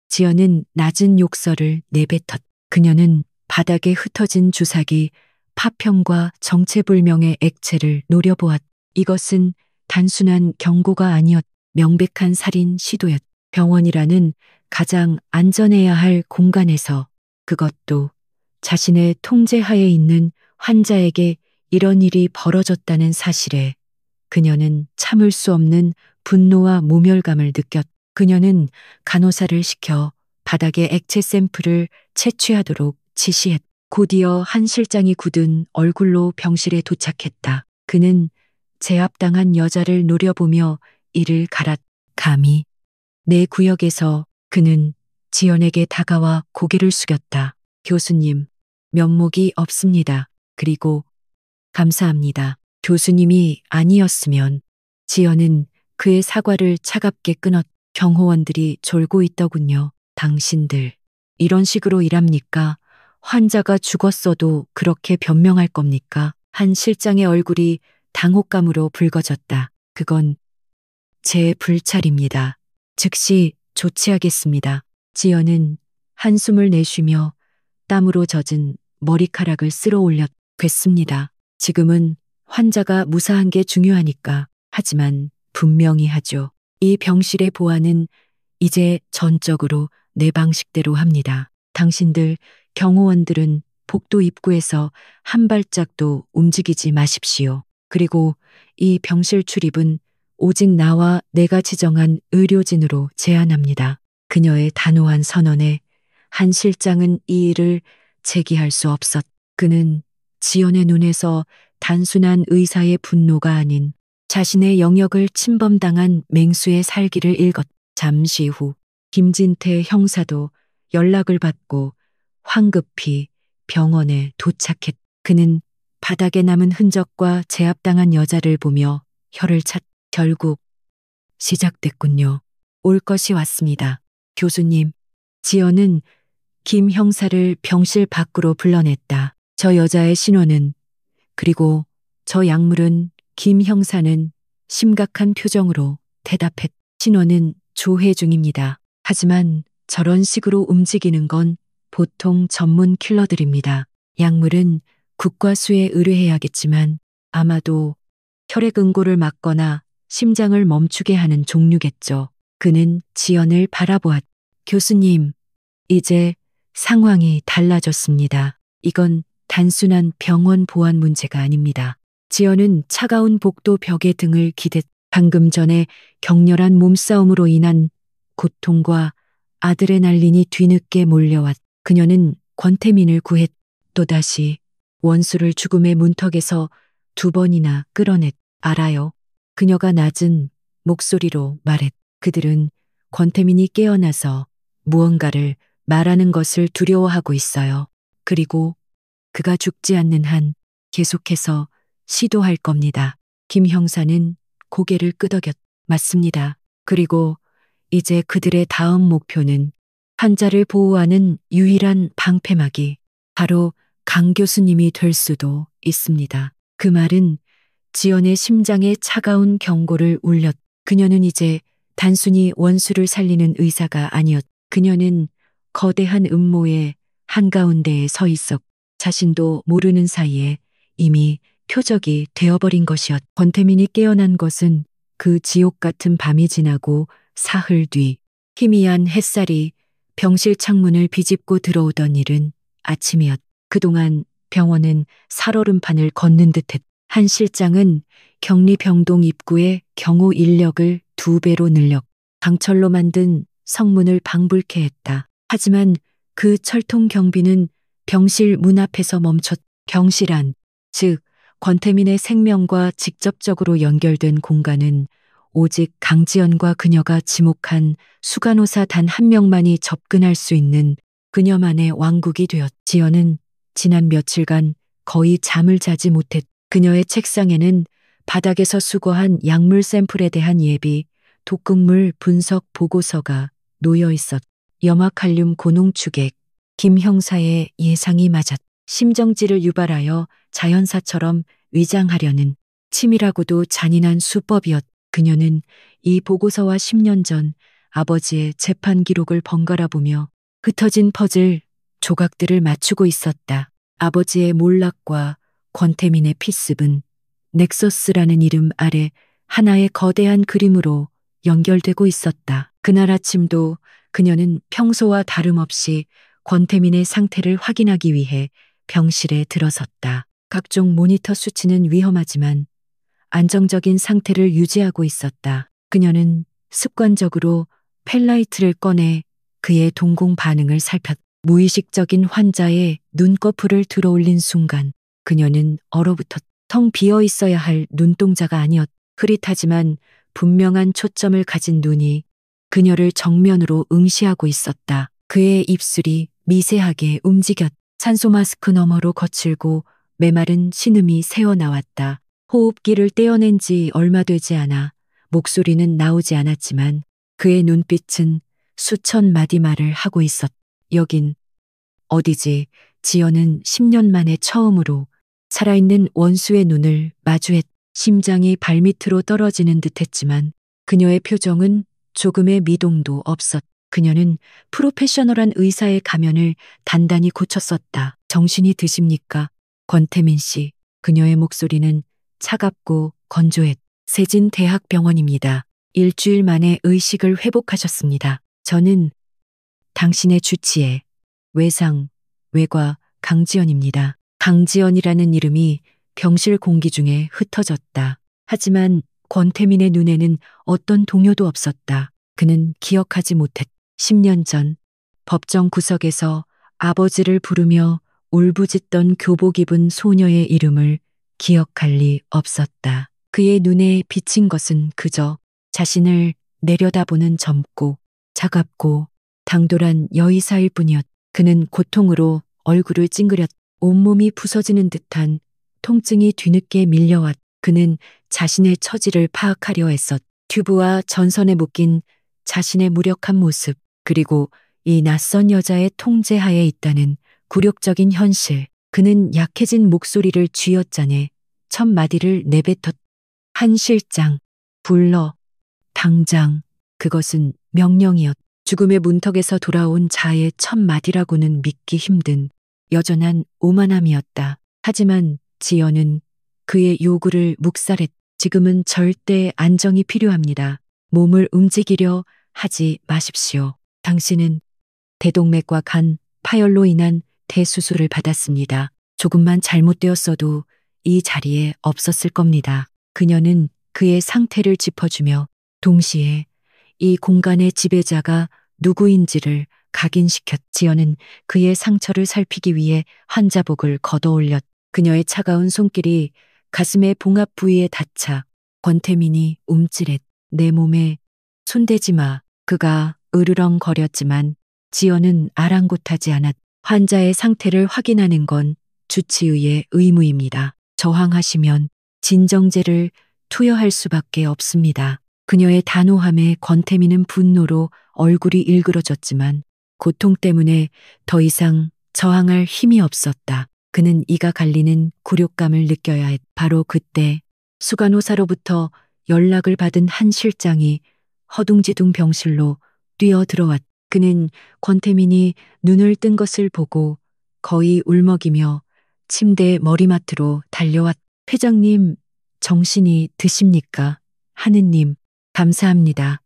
지연은 낮은 욕설을 내뱉었. 그녀는 바닥에 흩어진 주사기, 파편과 정체불명의 액체를 노려보았. 이것은 단순한 경고가 아니었. 명백한 살인 시도였. 병원이라는 가장 안전해야 할 공간에서, 그것도 자신의 통제하에 있는 환자에게 이런 일이 벌어졌다는 사실에 그녀는 참을 수 없는 분노와 모멸감을 느꼈. 그녀는 간호사를 시켜 바닥에 액체 샘플을 채취하도록 지시했. 곧이어 한 실장이 굳은 얼굴로 병실에 도착했다. 그는 제압당한 여자를 노려보며 이를 갈았. 감히 내 구역에서. 그는 지연에게 다가와 고개를 숙였다. 교수님, 면목이 없습니다. 그리고 감사합니다. 교수님이 아니었으면. 지연은 그의 사과를 차갑게 끊었. 경호원들이 졸고 있더군요. 당신들, 이런 식으로 일합니까? 환자가 죽었어도 그렇게 변명할 겁니까? 한 실장의 얼굴이 당혹감으로 붉어졌다. 그건 제 불찰입니다. 즉시 조치하겠습니다. 지연은 한숨을 내쉬며 땀으로 젖은 머리카락을 쓸어 올렸. 됐습니다. 지금은 환자가 무사한 게 중요하니까. 하지만 분명히 하죠. 이 병실의 보안은 이제 전적으로 내 방식대로 합니다. 당신들 경호원들은 복도 입구에서 한 발짝도 움직이지 마십시오. 그리고 이 병실 출입은 오직 나와 내가 지정한 의료진으로 제한합니다. 그녀의 단호한 선언에 한 실장은 이 일을 제기할 수 없었. 그는 지연의 눈에서 단순한 의사의 분노가 아닌 자신의 영역을 침범당한 맹수의 살기를 읽었. 잠시 후 김진태 형사도 연락을 받고 황급히 병원에 도착했. 그는 바닥에 남은 흔적과 제압당한 여자를 보며 혀를 찼. 결국 시작됐군요. 올 것이 왔습니다. 교수님. 지연은 김 형사를 병실 밖으로 불러냈다. 저 여자의 신원은, 그리고 저 약물은. 김 형사는 심각한 표정으로 대답했. 신원은 조회 중입니다. 하지만 저런 식으로 움직이는 건 보통 전문 킬러들입니다. 약물은 국과수에 의뢰해야겠지만 아마도 혈액 응고를 막거나 심장을 멈추게 하는 종류겠죠. 그는 지연을 바라보았. 교수님, 이제 상황이 달라졌습니다. 이건 단순한 병원 보안 문제가 아닙니다. 지연은 차가운 복도 벽에 등을 기댔. 방금 전에 격렬한 몸싸움으로 인한 고통과 아드레날린이 뒤늦게 몰려왔. 그녀는 권태민을 구했. 또다시 원수를 죽음의 문턱에서 2번이나 끌어냈. 알아요. 그녀가 낮은 목소리로 말했. 그들은 권태민이 깨어나서 무언가를 말하는 것을 두려워하고 있어요. 그리고 그가 죽지 않는 한 계속해서 시도할 겁니다. 김 형사는 고개를 끄덕였. 맞습니다. 그리고 이제 그들의 다음 목표는 환자를 보호하는 유일한 방패막이 바로 강 교수님이 될 수도 있습니다. 그 말은 지연의 심장에 차가운 경고를 울렸. 그녀는 이제 단순히 원수를 살리는 의사가 아니었. 그녀는 거대한 음모의 한가운데에 서 있었. 자신도 모르는 사이에 이미 표적이 되어버린 것이었. 권태민이 깨어난 것은 그 지옥 같은 밤이 지나고 사흘 뒤. 희미한 햇살이 병실 창문을 비집고 들어오던 일은 아침이었. 그동안 병원은 살얼음판을 걷는 듯했. 한 실장은 격리병동 입구에 경호 인력을 2배로 늘려 강철로 만든 성문을 방불케 했다. 하지만 그 철통 경비는 병실 문 앞에서 멈췄. 병실 즉 권태민의 생명과 직접적으로 연결된 공간은 오직 강지연과 그녀가 지목한 수간호사 단 한 명만이 접근할 수 있는 그녀만의 왕국이 되었. 지연은 지난 며칠간 거의 잠을 자지 못했. 그녀의 책상에는 바닥에서 수거한 약물 샘플에 대한 예비 독극물 분석 보고서가 놓여 있었. 염화칼륨 고농축액, 김 형사의 예상이 맞았. 심정지를 유발하여 자연사처럼 위장하려는 치밀하고도 잔인한 수법이었. 그녀는 이 보고서와 10년 전 아버지의 재판 기록을 번갈아 보며 흩어진 퍼즐 조각들을 맞추고 있었다. 아버지의 몰락과 권태민의 피습은 넥서스라는 이름 아래 하나의 거대한 그림으로 연결되고 있었다. 그날 아침도 그녀는 평소와 다름없이 권태민의 상태를 확인하기 위해 병실에 들어섰다. 각종 모니터 수치는 위험하지만 안정적인 상태를 유지하고 있었다. 그녀는 습관적으로 펜라이트를 꺼내 그의 동공 반응을 살폈. 무의식적인 환자의 눈꺼풀을 들어올린 순간 그녀는 얼어붙었. 텅 비어 있어야 할 눈동자가 아니었. 흐릿하지만 분명한 초점을 가진 눈이 그녀를 정면으로 응시하고 있었다. 그의 입술이 미세하게 움직였. 산소 마스크 너머로 거칠고 메마른 신음이 새어나왔다. 호흡기를 떼어낸 지 얼마 되지 않아 목소리는 나오지 않았지만 그의 눈빛은 수천 마디 말을 하고 있었. 여긴 어디지? 지연은 10년 만에 처음으로 살아있는 원수의 눈을 마주했. 심장이 발밑으로 떨어지는 듯했지만 그녀의 표정은 조금의 미동도 없었. 그녀는 프로페셔널한 의사의 가면을 단단히 고쳤었다. 정신이 드십니까? 권태민 씨. 그녀의 목소리는 차갑고 건조했. 세진대학병원입니다. 일주일 만에 의식을 회복하셨습니다. 저는 당신의 주치의 외과 강지연입니다. 강지연이라는 이름이 병실 공기 중에 흩어졌다. 하지만 권태민의 눈에는 어떤 동요도 없었다. 그는 기억하지 못했. 10년 전 법정 구석에서 아버지를 부르며 울부짖던 교복 입은 소녀의 이름을 기억할 리 없었다. 그의 눈에 비친 것은 그저 자신을 내려다보는 젊고 차갑고 당돌한 여의사일 뿐이었. 그는 고통으로 얼굴을 찡그렸. 온몸이 부서지는 듯한 통증이 뒤늦게 밀려왔. 그는 자신의 처지를 파악하려 했었. 튜브와 전선에 묶인 자신의 무력한 모습, 그리고 이 낯선 여자의 통제하에 있다는 굴욕적인 현실. 그는 약해진 목소리를 쥐어짜내 첫 마디를 내뱉었. 한 실장, 불러, 당장. 그것은 명령이었. 죽음의 문턱에서 돌아온 자의 첫 마디라고는 믿기 힘든 여전한 오만함이었다. 하지만 지연은 그의 요구를 묵살했. 지금은 절대 안정이 필요합니다. 몸을 움직이려 하지 마십시오. 당신은 대동맥과 간 파열로 인한 대수술을 받았습니다. 조금만 잘못되었어도 이 자리에 없었을 겁니다. 그녀는 그의 상태를 짚어주며 동시에 이 공간의 지배자가 누구인지를 각인시켰. 지연은 그의 상처를 살피기 위해 환자복을 걷어올렸. 그녀의 차가운 손길이 가슴의 봉합 부위에 닿자 권태민이 움찔했. 내 몸에 손대지 마. 그가 으르렁거렸지만 지연은 아랑곳하지 않았. 환자의 상태를 확인하는 건 주치의의 의무입니다. 저항하시면 진정제를 투여할 수밖에 없습니다. 그녀의 단호함에 권태민은 분노로 얼굴이 일그러졌지만 고통 때문에 더 이상 저항할 힘이 없었다. 그는 이가 갈리는 굴욕감을 느껴야 했. 바로 그때 수간호사로부터 연락을 받은 한 실장이 허둥지둥 병실로 뛰어들어왔. 그는 권태민이 눈을 뜬 것을 보고 거의 울먹이며 침대 머리맡으로 달려왔. 회장님, 정신이 드십니까? 하느님, 감사합니다.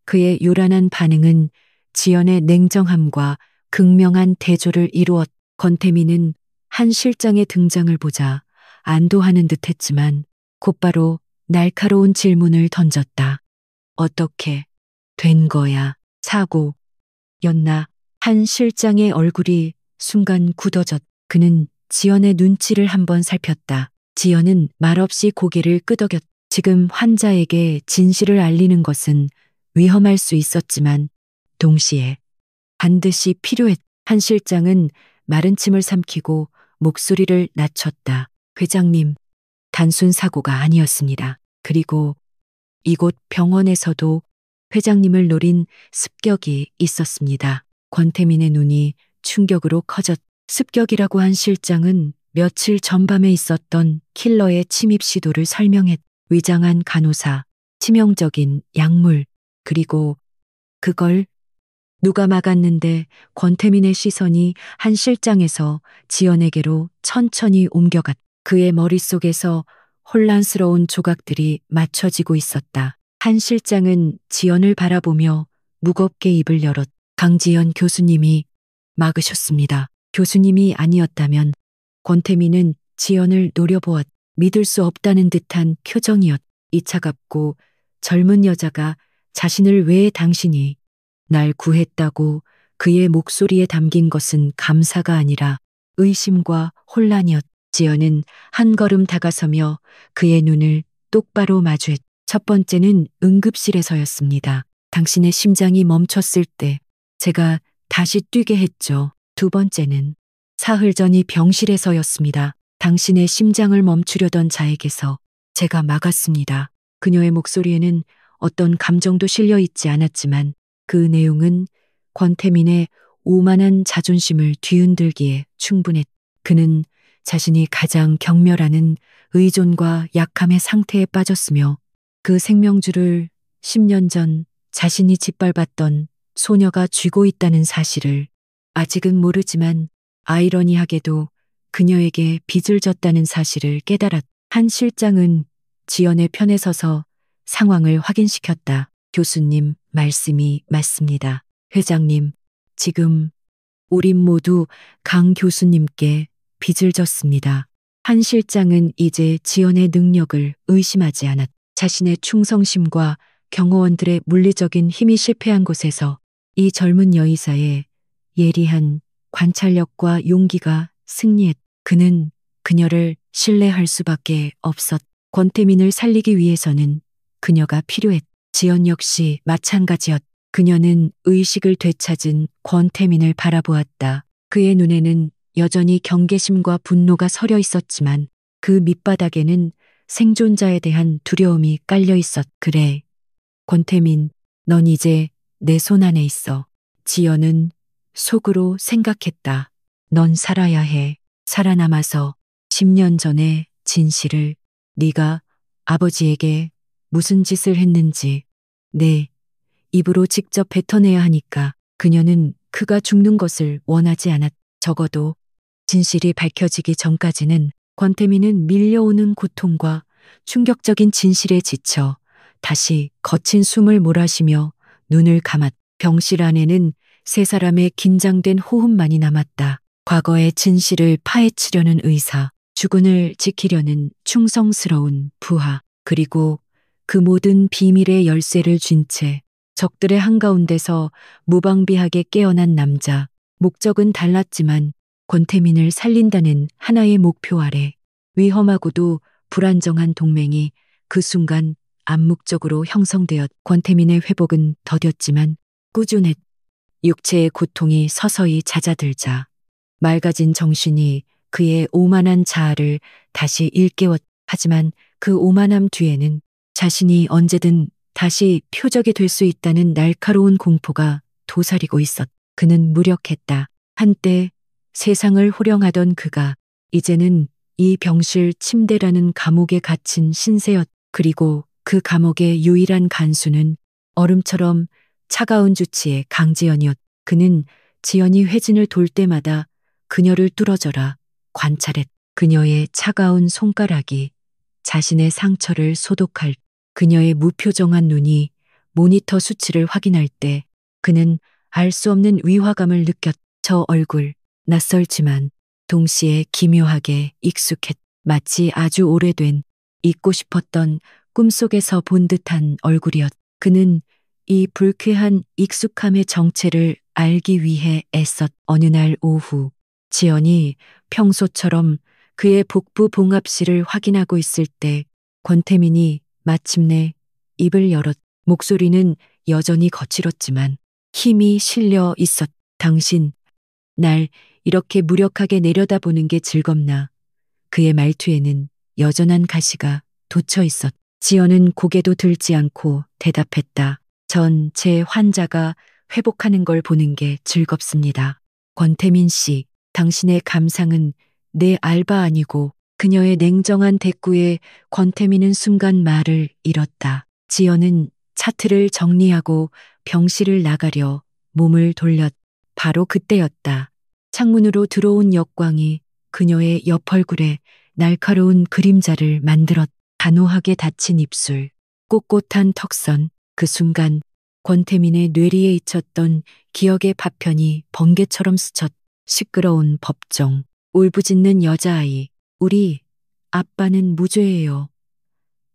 그의 요란한 반응은 지연의 냉정함과 극명한 대조를 이루었. 권태민은 한 실장의 등장을 보자 안도하는 듯 했지만 곧바로 날카로운 질문을 던졌다. 어떻게 된 거야? 사고였나? 한 실장의 얼굴이 순간 굳어졌. 그는 지연의 눈치를 한번 살폈다. 지연은 말없이 고개를 끄덕였. 지금 환자에게 진실을 알리는 것은 위험할 수 있었지만 동시에 반드시 필요했. 한 실장은 마른 침을 삼키고 목소리를 낮췄다. 회장님, 단순 사고가 아니었습니다. 그리고 이곳 병원에서도 회장님을 노린 습격이 있었습니다. 권태민의 눈이 충격으로 커졌. 습격이라고 한 실장은 며칠 전밤에 있었던 킬러의 침입 시도를 설명했. 위장한 간호사, 치명적인 약물, 그리고 그걸 누가 막았는데. 권태민의 시선이 한 실장에서 지연에게로 천천히 옮겨갔. 그의 머릿속에서 혼란스러운 조각들이 맞춰지고 있었다. 한 실장은 지연을 바라보며 무겁게 입을 열었. 강지연 교수님이 막으셨습니다. 교수님이 아니었다면. 권태민은 지연을 노려보았. 믿을 수 없다는 듯한 표정이었. 이 차갑고 젊은 여자가 자신을 왜 당신이 날 구했다고. 그의 목소리에 담긴 것은 감사가 아니라 의심과 혼란이었. 지연은 한 걸음 다가서며 그의 눈을 똑바로 마주했. 첫 번째는 응급실에서였습니다. 당신의 심장이 멈췄을 때 제가 다시 뛰게 했죠. 두 번째는 사흘 전 이 병실에서였습니다. 당신의 심장을 멈추려던 자에게서 제가 막았습니다. 그녀의 목소리에는 어떤 감정도 실려 있지 않았지만 그 내용은 권태민의 오만한 자존심을 뒤흔들기에 충분했. 그는 자신이 가장 경멸하는 의존과 약함의 상태에 빠졌으며 그 생명줄을 10년 전 자신이 짓밟았던 소녀가 쥐고 있다는 사실을 아직은 모르지만 아이러니하게도 그녀에게 빚을 졌다는 사실을 깨달았. 한 실장은 지연의 편에 서서 상황을 확인시켰다. 교수님 말씀이 맞습니다. 회장님, 지금 우린 모두 강 교수님께 빚을 졌습니다. 한 실장은 이제 지연의 능력을 의심하지 않았. 자신의 충성심과 경호원들의 물리적인 힘이 실패한 곳에서 이 젊은 여의사의 예리한 관찰력과 용기가 승리했. 그는 그녀를 신뢰할 수밖에 없었. 권태민을 살리기 위해서는 그녀가 필요했. 지연 역시 마찬가지였. 그녀는 의식을 되찾은 권태민을 바라보았다. 그의 눈에는 여전히 경계심과 분노가 서려 있었지만 그 밑바닥에는 생존자에 대한 두려움이 깔려 있었. 그래, 권태민, 넌 이제 내 손 안에 있어. 지연은 속으로 생각했다. 넌 살아야 해. 살아남아서 10년 전의 진실을, 네가 아버지에게 무슨 짓을 했는지 내 입으로 직접 뱉어내야 하니까. 그녀는 그가 죽는 것을 원하지 않았. 적어도 진실이 밝혀지기 전까지는. 권태민은 밀려오는 고통과 충격적인 진실에 지쳐 다시 거친 숨을 몰아쉬며 눈을 감았. 병실 안에는 세 사람의 긴장된 호흡만이 남았다. 과거의 진실을 파헤치려는 의사, 주군을 지키려는 충성스러운 부하, 그리고 그 모든 비밀의 열쇠를 쥔 채 적들의 한가운데서 무방비하게 깨어난 남자. 목적은 달랐지만 권태민을 살린다는 하나의 목표 아래 위험하고도 불안정한 동맹이 그 순간 암묵적으로 형성되었. 권태민의 회복은 더뎠지만 꾸준했. 육체의 고통이 서서히 잦아들자 맑아진 정신이 그의 오만한 자아를 다시 일깨웠. 하지만 그 오만함 뒤에는 자신이 언제든 다시 표적이 될 수 있다는 날카로운 공포가 도사리고 있었. 그는 무력했다. 한때 세상을 호령하던 그가 이제는 이 병실 침대라는 감옥에 갇힌 신세였. 그리고 그 감옥의 유일한 간수는 얼음처럼 차가운 주치의 강지연이었. 그는 지연이 회진을 돌 때마다 그녀를 뚫어져라 관찰했. 그녀의 차가운 손가락이 자신의 상처를 소독할. 그녀의 무표정한 눈이 모니터 수치를 확인할 때 그는 알 수 없는 위화감을 느꼈. 저 얼굴, 낯설지만 동시에 기묘하게 익숙했, 마치 아주 오래된, 잊고 싶었던 꿈속에서 본 듯한 얼굴이었. 그는 이 불쾌한 익숙함의 정체를 알기 위해 애썼. 어느 날 오후, 지연이 평소처럼 그의 복부 봉합실을 확인하고 있을 때 권태민이 마침내 입을 열었. 목소리는 여전히 거칠었지만 힘이 실려 있었. 당신, 날 이렇게 무력하게 내려다보는 게 즐겁나? 그의 말투에는 여전한 가시가 돋쳐 있었. 지연은 고개도 들지 않고 대답했다. 전 제 환자가 회복하는 걸 보는 게 즐겁습니다. 권태민 씨, 당신의 감상은 내 알바 아니고. 그녀의 냉정한 대꾸에 권태민은 순간 말을 잃었다. 지연은 차트를 정리하고 병실을 나가려 몸을 돌렸. 바로 그때였다. 창문으로 들어온 역광이 그녀의 옆 얼굴에 날카로운 그림자를 만들었. 단호하게 닫힌 입술, 꼿꼿한 턱선. 그 순간 권태민의 뇌리에 잊혔던 기억의 파편이 번개처럼 스쳤. 시끄러운 법정, 울부짖는 여자아이. 우리 아빠는 무죄예요.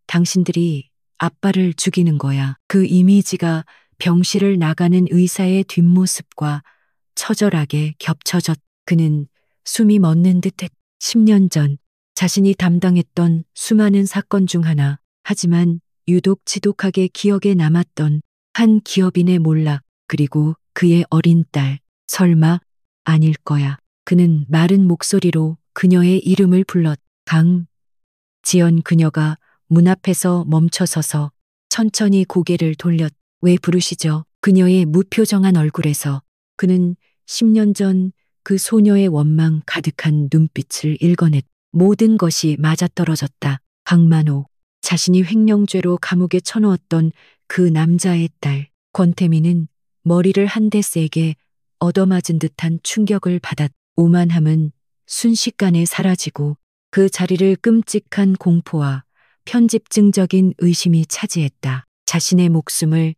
당신들이 아빠를 죽이는 거야. 그 이미지가 병실을 나가는 의사의 뒷모습과 처절하게 겹쳐졌. 그는 숨이 멎는 듯했. 10년 전 자신이 담당했던 수많은 사건 중 하나. 하지만 유독 지독하게 기억에 남았던 한 기업인의 몰락, 그리고 그의 어린 딸. 설마 아닐 거야. 그는 마른 목소리로 그녀의 이름을 불렀. 지연. 그녀가 문 앞에서 멈춰서서 천천히 고개를 돌렸. 왜 부르시죠? 그녀의 무표정한 얼굴에서 그는 10년 전 그 소녀의 원망 가득한 눈빛을 읽어냈. 모든 것이 맞아떨어졌다. 강만호, 자신이 횡령죄로 감옥에 쳐넣었던 그 남자의 딸. 권태민은 머리를 한 대 세게 얻어맞은 듯한 충격을 받았. 오만함은 순식간에 사라지고 그 자리를 끔찍한 공포와 편집증적인 의심이 차지했다. 자신의 목숨을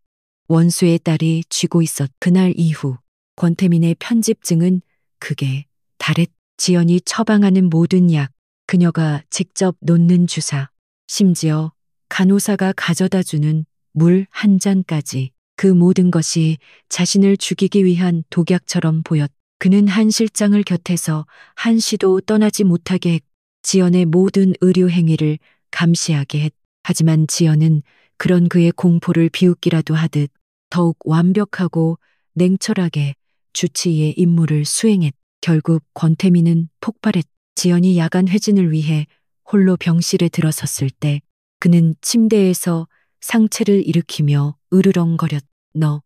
원수의 딸이 쥐고 있었. 그날 이후 권태민의 편집증은 극에 달했. 지연이 처방하는 모든 약, 그녀가 직접 놓는 주사, 심지어 간호사가 가져다 주는 물 한 잔까지, 그 모든 것이 자신을 죽이기 위한 독약처럼 보였. 그는 한 실장을 곁에서 한시도 떠나지 못하게 했. 지연의 모든 의료 행위를 감시하게 했. 하지만 지연은 그런 그의 공포를 비웃기라도 하듯 더욱 완벽하고 냉철하게 주치의의 임무를 수행했. 결국 권태민은 폭발했. 지연이 야간 회진을 위해 홀로 병실에 들어섰을 때 그는 침대에서 상체를 일으키며 으르렁거렸. 너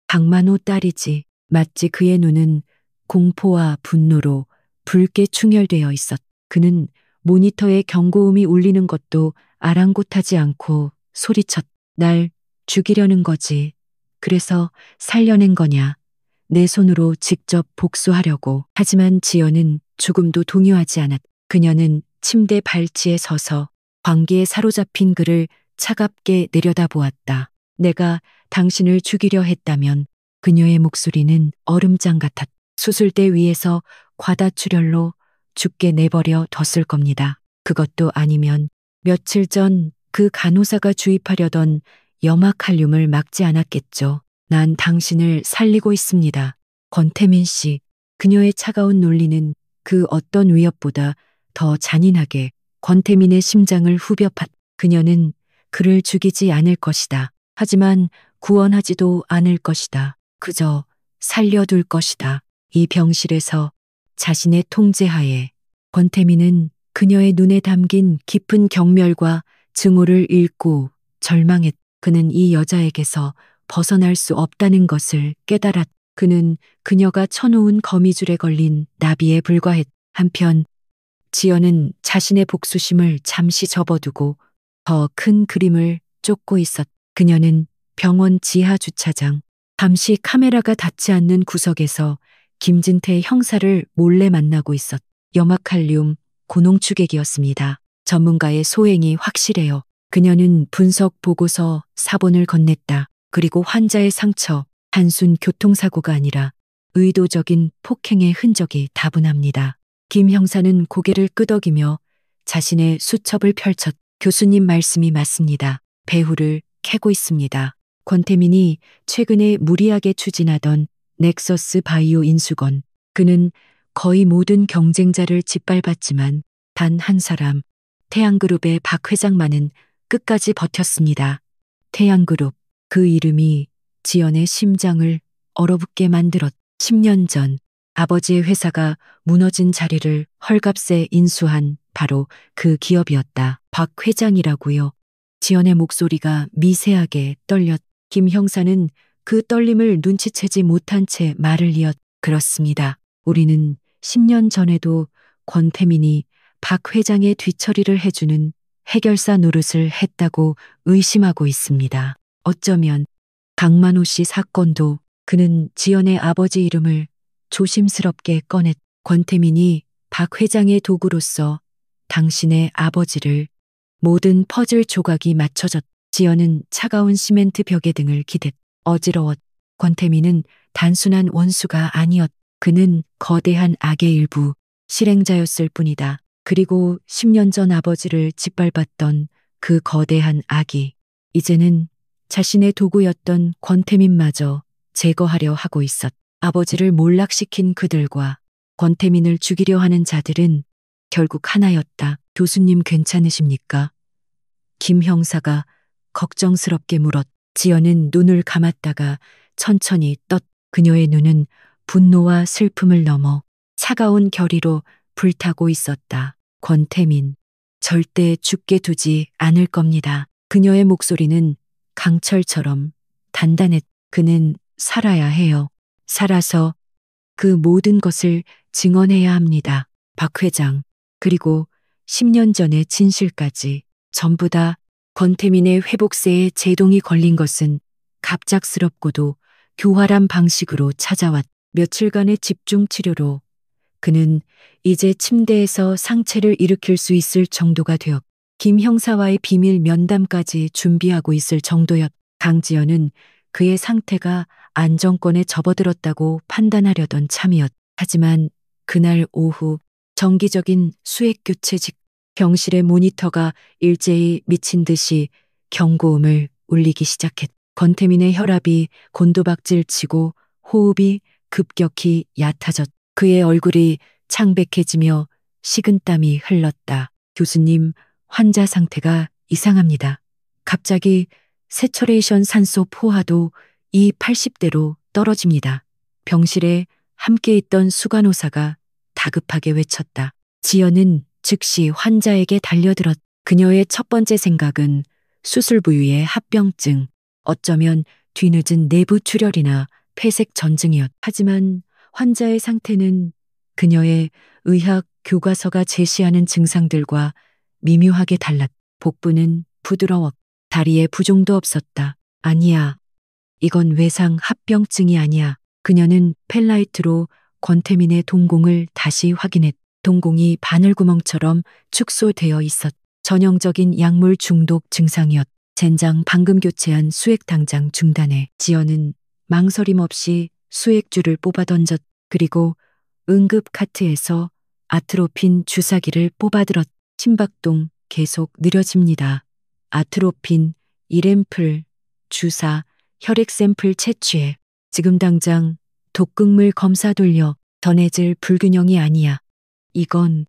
강만호 딸이지. 마치 그의 눈은 공포와 분노로 붉게 충혈되어 있었. 그는 모니터에 경고음이 울리는 것도 아랑곳하지 않고 소리쳤. 날 죽이려는 거지. 그래서 살려낸 거냐. 내 손으로 직접 복수하려고. 하지만 지연은 조금도 동요하지 않았. 그녀는 침대 발치에 서서 광기에 사로잡힌 그를 차갑게 내려다보았다. 내가 당신을 죽이려 했다면. 그녀의 목소리는 얼음장 같았. 수술대 위에서 과다출혈로 죽게 내버려 뒀을 겁니다. 그것도 아니면 며칠 전 그 간호사가 주입하려던 염화칼륨을 막지 않았겠죠. 난 당신을 살리고 있습니다. 권태민 씨. 그녀의 차가운 논리는 그 어떤 위협보다 더 잔인하게 권태민의 심장을 후벼 팠. 그녀는 그를 죽이지 않을 것이다. 하지만 구원하지도 않을 것이다. 그저 살려둘 것이다. 이 병실에서 자신의 통제하에 권태민은 그녀의 눈에 담긴 깊은 경멸과 증오를 읽고 절망했. 그는 이 여자에게서 벗어날 수 없다는 것을 깨달았. 그는 그녀가 쳐놓은 거미줄에 걸린 나비에 불과했. 한편 지연은 자신의 복수심을 잠시 접어두고 더 큰 그림을 쫓고 있었. 그녀는 병원 지하 주차장, 잠시 카메라가 닿지 않는 구석에서 김진태 형사를 몰래 만나고 있었. 염화칼륨 고농축액이었습니다. 전문가의 소행이 확실해요. 그녀는 분석 보고서 사본을 건넸다. 그리고 환자의 상처, 단순 교통사고가 아니라 의도적인 폭행의 흔적이 다분합니다. 김 형사는 고개를 끄덕이며 자신의 수첩을 펼쳤. 교수님 말씀이 맞습니다. 배후를 캐고 있습니다. 권태민이 최근에 무리하게 추진하던 넥서스 바이오 인수건. 그는 거의 모든 경쟁자를 짓밟았지만 단 한 사람, 태양그룹의 박 회장만은 끝까지 버텼습니다. 태양그룹, 그 이름이 지연의 심장을 얼어붙게 만들었. 10년 전 아버지의 회사가 무너진 자리를 헐값에 인수한 바로 그 기업이었다. 박 회장이라고요. 지연의 목소리가 미세하게 떨렸. 김 형사는 그 떨림을 눈치채지 못한 채 말을 이었. 그렇습니다. 우리는 10년 전에도 권태민이 박 회장의 뒤처리를 해주는 해결사 노릇을 했다고 의심하고 있습니다. 어쩌면 강만호 씨 사건도 그는 지연의 아버지 이름을 조심스럽게 꺼냈. 권태민이 박 회장의 도구로서 당신의 아버지를 모든 퍼즐 조각이 맞춰졌. 지연은 차가운 시멘트 벽에 등을 기댔. 어지러웠. 권태민은 단순한 원수가 아니었. 그는 거대한 악의 일부 실행자였을 뿐이다. 그리고 10년 전 아버지를 짓밟았던 그 거대한 악이 이제는 자신의 도구였던 권태민마저 제거하려 하고 있었. 아버지를 몰락시킨 그들과 권태민을 죽이려 하는 자들은 결국 하나였다. 교수님 괜찮으십니까? 김 형사가 걱정스럽게 물었. 지연은 눈을 감았다가 천천히 떴. 그녀의 눈은 분노와 슬픔을 넘어 차가운 결의로 불타고 있었다. 권태민, 절대 죽게 두지 않을 겁니다. 그녀의 목소리는 강철처럼 단단했. 그는 살아야 해요. 살아서 그 모든 것을 증언해야 합니다. 박 회장, 그리고 10년 전의 진실까지 전부 다. 권태민의 회복세에 제동이 걸린 것은 갑작스럽고도 교활한 방식으로 찾아왔. 며칠간의 집중 치료로 그는 이제 침대에서 상체를 일으킬 수 있을 정도가 되었. 김 형사와의 비밀 면담까지 준비하고 있을 정도였. 강지연은 그의 상태가 안정권에 접어들었다고 판단하려던 참이었. 하지만 그날 오후 정기적인 수액 교체 직 병실의 모니터가 일제히 미친 듯이 경고음을 울리기 시작했. 권태민의 혈압이 곤두박질치고 호흡이 급격히 얕아졌. 그의 얼굴이 창백해지며 식은땀이 흘렀다. 교수님, 환자 상태가 이상합니다. 갑자기 세처레이션 산소 포화도 80대로 떨어집니다. 병실에 함께 있던 수간호사가 다급하게 외쳤다. 지연은 즉시 환자에게 달려들었. 그녀의 첫 번째 생각은 수술 부위의 합병증, 어쩌면 뒤늦은 내부 출혈이나 폐색 전증이었. 하지만 환자의 상태는 그녀의 의학 교과서가 제시하는 증상들과 미묘하게 달랐. 복부는 부드러웠. 다리에 부종도 없었다. 아니야. 이건 외상 합병증이 아니야. 그녀는 펠라이트로 권태민의 동공을 다시 확인했. 동공이 바늘구멍처럼 축소되어 있었. 전형적인 약물 중독 증상이었. 젠장 방금 교체한 수액 당장 중단해. 지연은 망설임 없이 수액줄을 뽑아 던졌. 그리고 응급 카트에서 아트로핀 주사기를 뽑아들었. 심박동 계속 느려집니다. 아트로핀, 1앰플, 주사, 혈액 샘플 채취해. 지금 당장 독극물 검사 돌려. 전해질 불균형이 아니야. 이건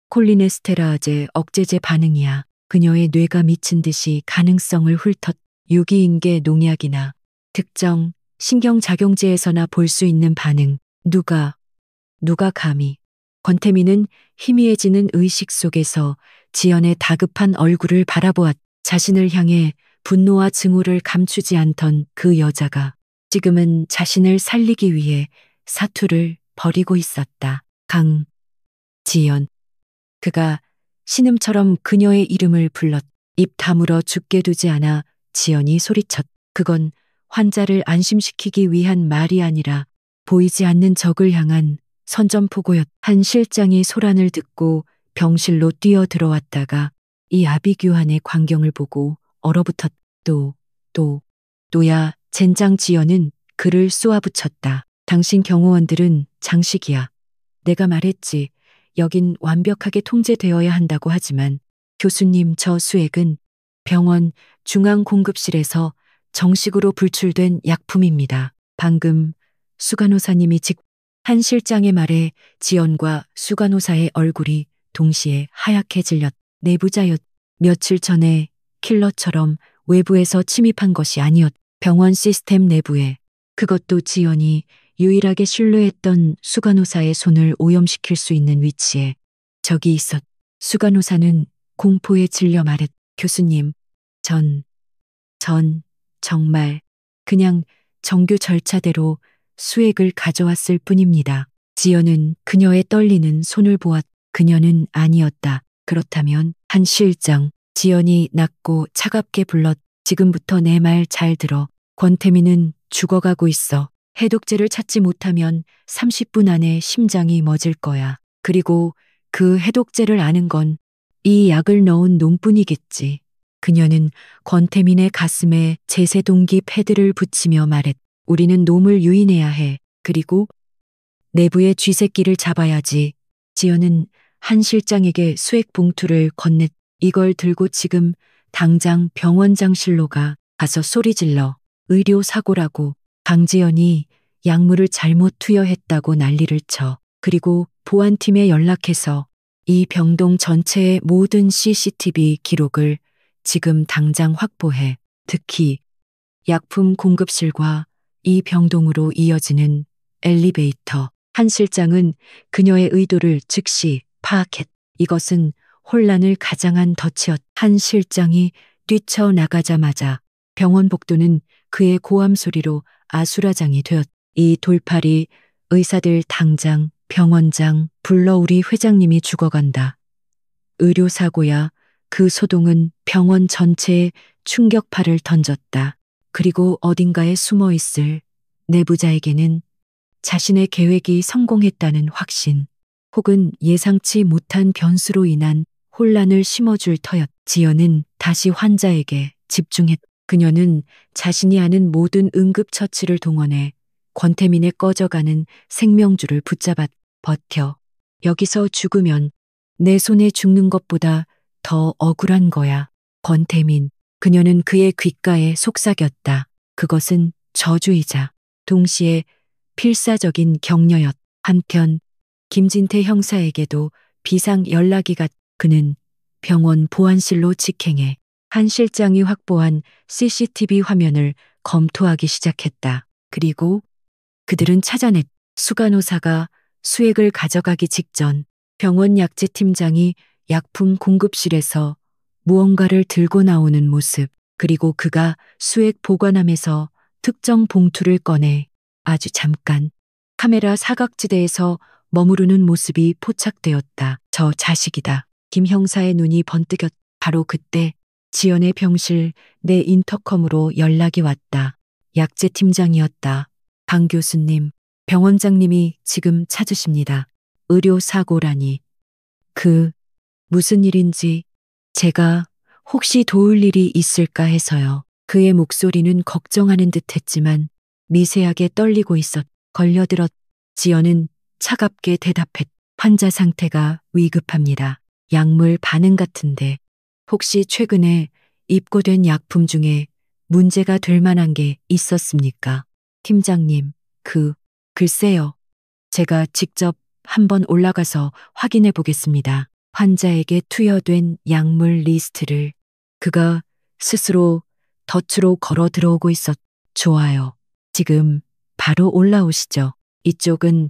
콜리네스테라제 억제제 반응이야. 그녀의 뇌가 미친 듯이 가능성을 훑었. 유기인계 농약이나 특정 신경작용제에서나 볼 수 있는 반응. 누가 감히. 권태민은 희미해지는 의식 속에서 지연의 다급한 얼굴을 바라보았. 자신을 향해 분노와 증오를 감추지 않던 그 여자가 지금은 자신을 살리기 위해 사투를 벌이고 있었다. 강지연. 그가 신음처럼 그녀의 이름을 불렀. 입 다물어 죽게 두지 않아 지연이 소리쳤. 그건 환자를 안심시키기 위한 말이 아니라 보이지 않는 적을 향한 선전포고였. 한 실장이 소란을 듣고 병실로 뛰어 들어왔다가 이 아비규환의 광경을 보고 얼어붙었. 또야 젠장. 지연은 그를 쏘아붙였다. 당신 경호원들은 장식이야. 내가 말했지. 여긴 완벽하게 통제되어야 한다고 하지만 교수님 저 수액은 병원 중앙공급실에서 정식으로 불출된 약품입니다. 방금 수간호사님이 한 실장의 말에 지연과 수간호사의 얼굴이 동시에 하얗게 질렸. 내부자였. 며칠 전에 킬러처럼 외부에서 침입한 것이 아니었. 병원 시스템 내부에. 그것도 지연이 유일하게 신뢰했던 수간호사의 손을 오염시킬 수 있는 위치에 적이 있었. 수간호사는 공포에 질려 말했. 교수님, 전 정말 그냥 정규 절차대로 수액을 가져왔을 뿐입니다. 지연은 그녀의 떨리는 손을 보았. 그녀는 아니었다. 그렇다면 한 실장, 지연이 낮고 차갑게 불렀. 지금부터 내 말 잘 들어. 권태민은 죽어가고 있어. 해독제를 찾지 못하면 30분 안에 심장이 멎을 거야. 그리고 그 해독제를 아는 건 이 약을 넣은 놈뿐이겠지. 그녀는 권태민의 가슴에 제세동기 패드를 붙이며 말했. 우리는 놈을 유인해야 해. 그리고 내부의 쥐새끼를 잡아야지. 지연은 한 실장에게 수액 봉투를 건넸. 이걸 들고 지금 당장 병원장실로 가서 소리 질러. 의료 사고라고. 강지연이 약물을 잘못 투여했다고 난리를 쳐. 그리고 보안팀에 연락해서 이 병동 전체의 모든 CCTV 기록을 지금 당장 확보해. 특히 약품 공급실과 이 병동으로 이어지는 엘리베이터. 한 실장은 그녀의 의도를 즉시 파악했. 이것은 혼란을 가장한 덫이었. 한 실장이 뛰쳐나가자마자 병원 복도는 그의 고함 소리로 아수라장이 되었. 이 돌팔이 의사들 당장 병원장 불러 우리 회장님이 죽어간다. 의료사고야. 그 소동은 병원 전체에 충격파를 던졌다. 그리고 어딘가에 숨어 있을 내부자에게는 자신의 계획이 성공했다는 확신, 혹은 예상치 못한 변수로 인한 혼란을 심어줄 터였. 지연은 다시 환자에게 집중했. 그녀는 자신이 아는 모든 응급처치를 동원해 권태민의 꺼져가는 생명줄을 붙잡았. 버텨. 여기서 죽으면 내 손에 죽는 것보다 더 억울한 거야. 권태민. 그녀는 그의 귓가에 속삭였다. 그것은 저주이자 동시에 필사적인 격려였. 한편 김진태 형사에게도 비상 연락이 갔. 그는 병원 보안실로 직행해 한 실장이 확보한 CCTV 화면을 검토하기 시작했다. 그리고 그들은 찾아냈. 수간호사가 수액을 가져가기 직전 병원 약제팀장이 약품 공급실에서 무언가를 들고 나오는 모습, 그리고 그가 수액 보관함에서 특정 봉투를 꺼내 아주 잠깐 카메라 사각지대에서 머무르는 모습이 포착되었다. 저 자식이다. 김 형사의 눈이 번뜩였. 바로 그때 지연의 병실 내 인터컴으로 연락이 왔다. 약제팀장이었다. 강 교수님, 병원장님이 지금 찾으십니다. 의료사고라니. 무슨 일인지 제가 혹시 도울 일이 있을까 해서요. 그의 목소리는 걱정하는 듯 했지만 미세하게 떨리고 있었. 걸려들었. 지연은 차갑게 대답했. 환자 상태가 위급합니다. 약물 반응 같은데 혹시 최근에 입고된 약품 중에 문제가 될 만한 게 있었습니까? 팀장님, 글쎄요. 제가 직접 한번 올라가서 확인해 보겠습니다. 환자에게 투여된 약물 리스트를 그가 스스로 덫으로 걸어 들어오고 있었. 좋아요. 지금 바로 올라오시죠. 이쪽은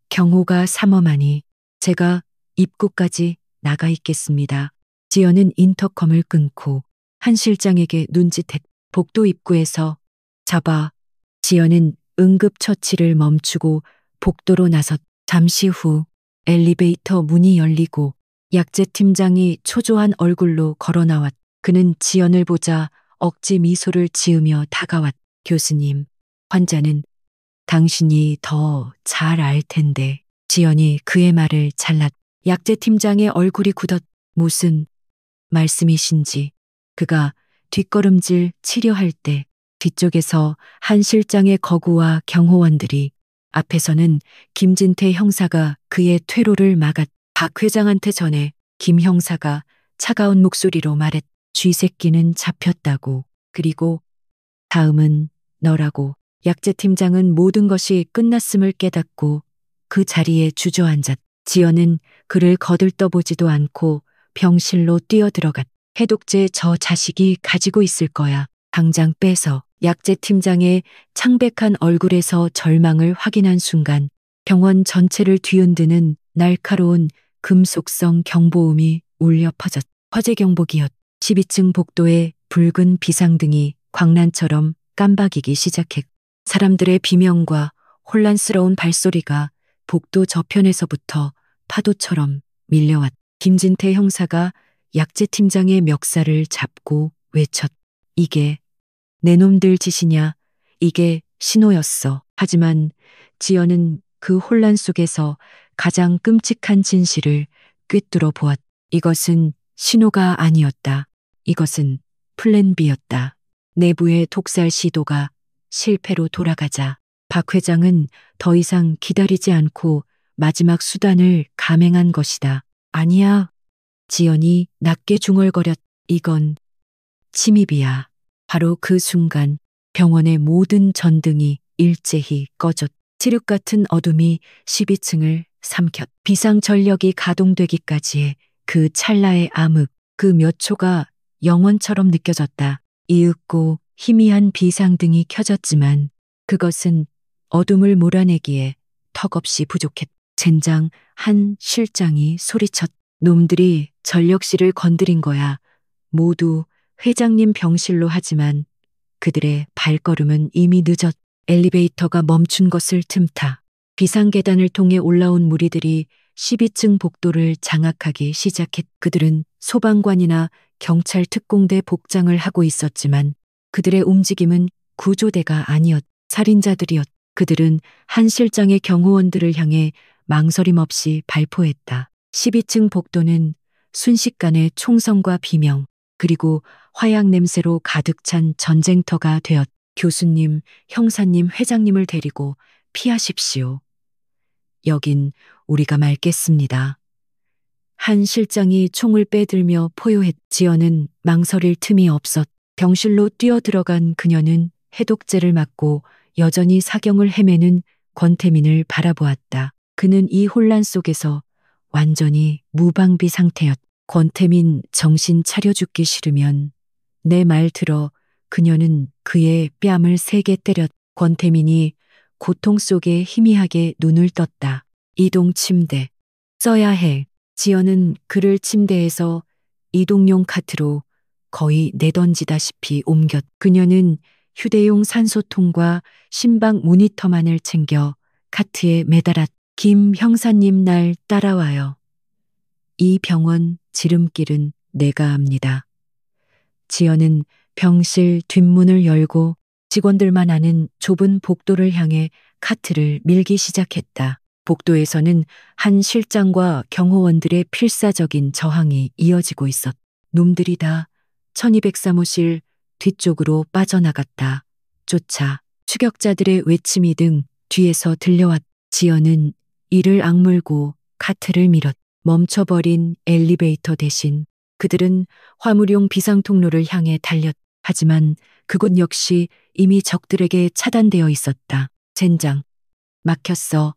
경호가 삼엄하니 제가 입구까지 나가 있겠습니다. 지연은 인터컴을 끊고 한 실장에게 눈짓했. 복도 입구에서 잡아. 지연은 응급처치를 멈추고 복도로 나섰. 잠시 후 엘리베이터 문이 열리고 약제팀장이 초조한 얼굴로 걸어 나왔. 그는 지연을 보자 억지 미소를 지으며 다가왔. 교수님, 환자는 당신이 더 잘 알 텐데. 지연이 그의 말을 잘랐. 약제팀장의 얼굴이 굳었. 무슨 말씀이신지. 그가 뒷걸음질 치려할 때 뒤쪽에서 한 실장의 거구와 경호원들이 앞에서는 김진태 형사가 그의 퇴로를 막았. 박 회장한테 전해 김 형사가 차가운 목소리로 말했. 쥐새끼는 잡혔다고. 그리고 다음은 너라고. 약재 팀장은 모든 것이 끝났음을 깨닫고 그 자리에 주저앉았. 지연은 그를 거들떠보지도 않고 병실로 뛰어들어갔. 해독제 저 자식이 가지고 있을 거야. 당장 빼서. 약재 팀장의 창백한 얼굴에서 절망을 확인한 순간 병원 전체를 뒤흔드는 날카로운 금속성 경보음이 울려 퍼졌. 화재 경보기였. 12층 복도에 붉은 비상등이 광란처럼 깜박이기 시작했. 사람들의 비명과 혼란스러운 발소리가 복도 저편에서부터 파도처럼 밀려왔. 김진태 형사가 약재 팀장의 멱살을 잡고 외쳤. 이게 내 놈들 짓이냐. 이게 신호였어. 하지만 지연은 그 혼란 속에서 가장 끔찍한 진실을 꿰뚫어 보았. 이것은 신호가 아니었다. 이것은 플랜 B였다. 내부의 독살 시도가 실패로 돌아가자 박 회장은 더 이상 기다리지 않고 마지막 수단을 감행한 것이다. 아니야. 지연이 낮게 중얼거렸. 이건 침입이야. 바로 그 순간 병원의 모든 전등이 일제히 꺼졌. 칠흑 같은 어둠이 12층을 삼켰. 비상전력이 가동되기까지의 그 찰나의 암흑, 그 몇 초가 영원처럼 느껴졌다. 이윽고 희미한 비상등이 켜졌지만 그것은 어둠을 몰아내기에 턱없이 부족했. 젠장 한 실장이 소리쳤. 놈들이 전력실을 건드린 거야. 모두 회장님 병실로. 하지만 그들의 발걸음은 이미 늦었. 엘리베이터가 멈춘 것을 틈타 비상계단을 통해 올라온 무리들이 12층 복도를 장악하기 시작했. 그들은 소방관이나 경찰 특공대 복장을 하고 있었지만 그들의 움직임은 구조대가 아니었. 살인자들이었. 그들은 한 실장의 경호원들을 향해 망설임 없이 발포했다. 12층 복도는 순식간에 총성과 비명 그리고 화약 냄새로 가득 찬 전쟁터가 되었. 교수님, 형사님, 회장님을 데리고 피하십시오. 여긴 우리가 막겠습니다. 한 실장이 총을 빼들며 포효했. 지연은 망설일 틈이 없었. 병실로 뛰어들어간 그녀는 해독제를 맞고 여전히 사경을 헤매는 권태민을 바라보았다. 그는 이 혼란 속에서 완전히 무방비 상태였. 권태민, 정신 차려. 죽기 싫으면 내 말 들어. 그녀는 그의 뺨을 세게 때렸. 권태민이 고통 속에 희미하게 눈을 떴다. 이동 침대. 써야 해. 지연은 그를 침대에서 이동용 카트로 거의 내던지다시피 옮겼. 그녀는 휴대용 산소통과 심박 모니터만을 챙겨 카트에 매달았. 김 형사님 날 따라와요. 이 병원 지름길은 내가 압니다. 지연은 병실 뒷문을 열고 직원들만 아는 좁은 복도를 향해 카트를 밀기 시작했다. 복도에서는 한 실장과 경호원들의 필사적인 저항이 이어지고 있었. 놈들이 다 1203호실 뒤쪽으로 빠져나갔다. 쫓아 추격자들의 외침이 등 뒤에서 들려왔. 지연은 이를 악물고 카트를 밀었. 멈춰버린 엘리베이터 대신 그들은 화물용 비상통로를 향해 달렸. 하지만 그곳 역시 이미 적들에게 차단되어 있었다. 젠장. 막혔어.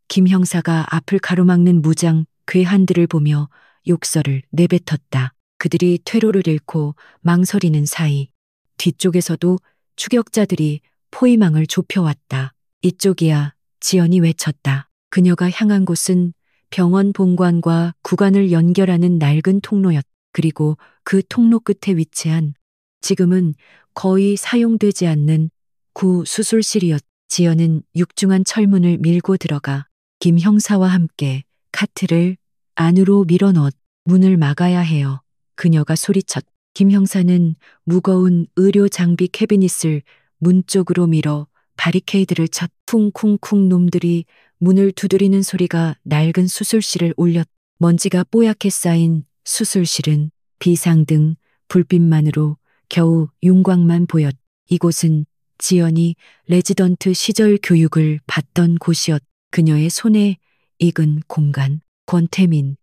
김 형사가 앞을 가로막는 무장 괴한들을 보며 욕설을 내뱉었다. 그들이 퇴로를 잃고 망설이는 사이 뒤쪽에서도 추격자들이 포위망을 좁혀왔다. 이쪽이야. 지연이 외쳤다. 그녀가 향한 곳은 병원 본관과 구간을 연결하는 낡은 통로였. 그리고 그 통로 끝에 위치한 지금은 거의 사용되지 않는 구 수술실이었. 지연은 육중한 철문을 밀고 들어가 김 형사와 함께 카트를 안으로 밀어넣었. 문을 막아야 해요. 그녀가 소리쳤. 김 형사는 무거운 의료 장비 캐비닛을 문 쪽으로 밀어 바리케이드를 쳤. 쿵쿵쿵. 놈들이 문을 두드리는 소리가 낡은 수술실을 울렸. 먼지가 뽀얗게 쌓인 수술실은 비상등, 불빛만으로 겨우 윤곽만 보였. 이곳은 지연이 레지던트 시절 교육을 받던 곳이었. 그녀의 손에 익은 공간. 권태민,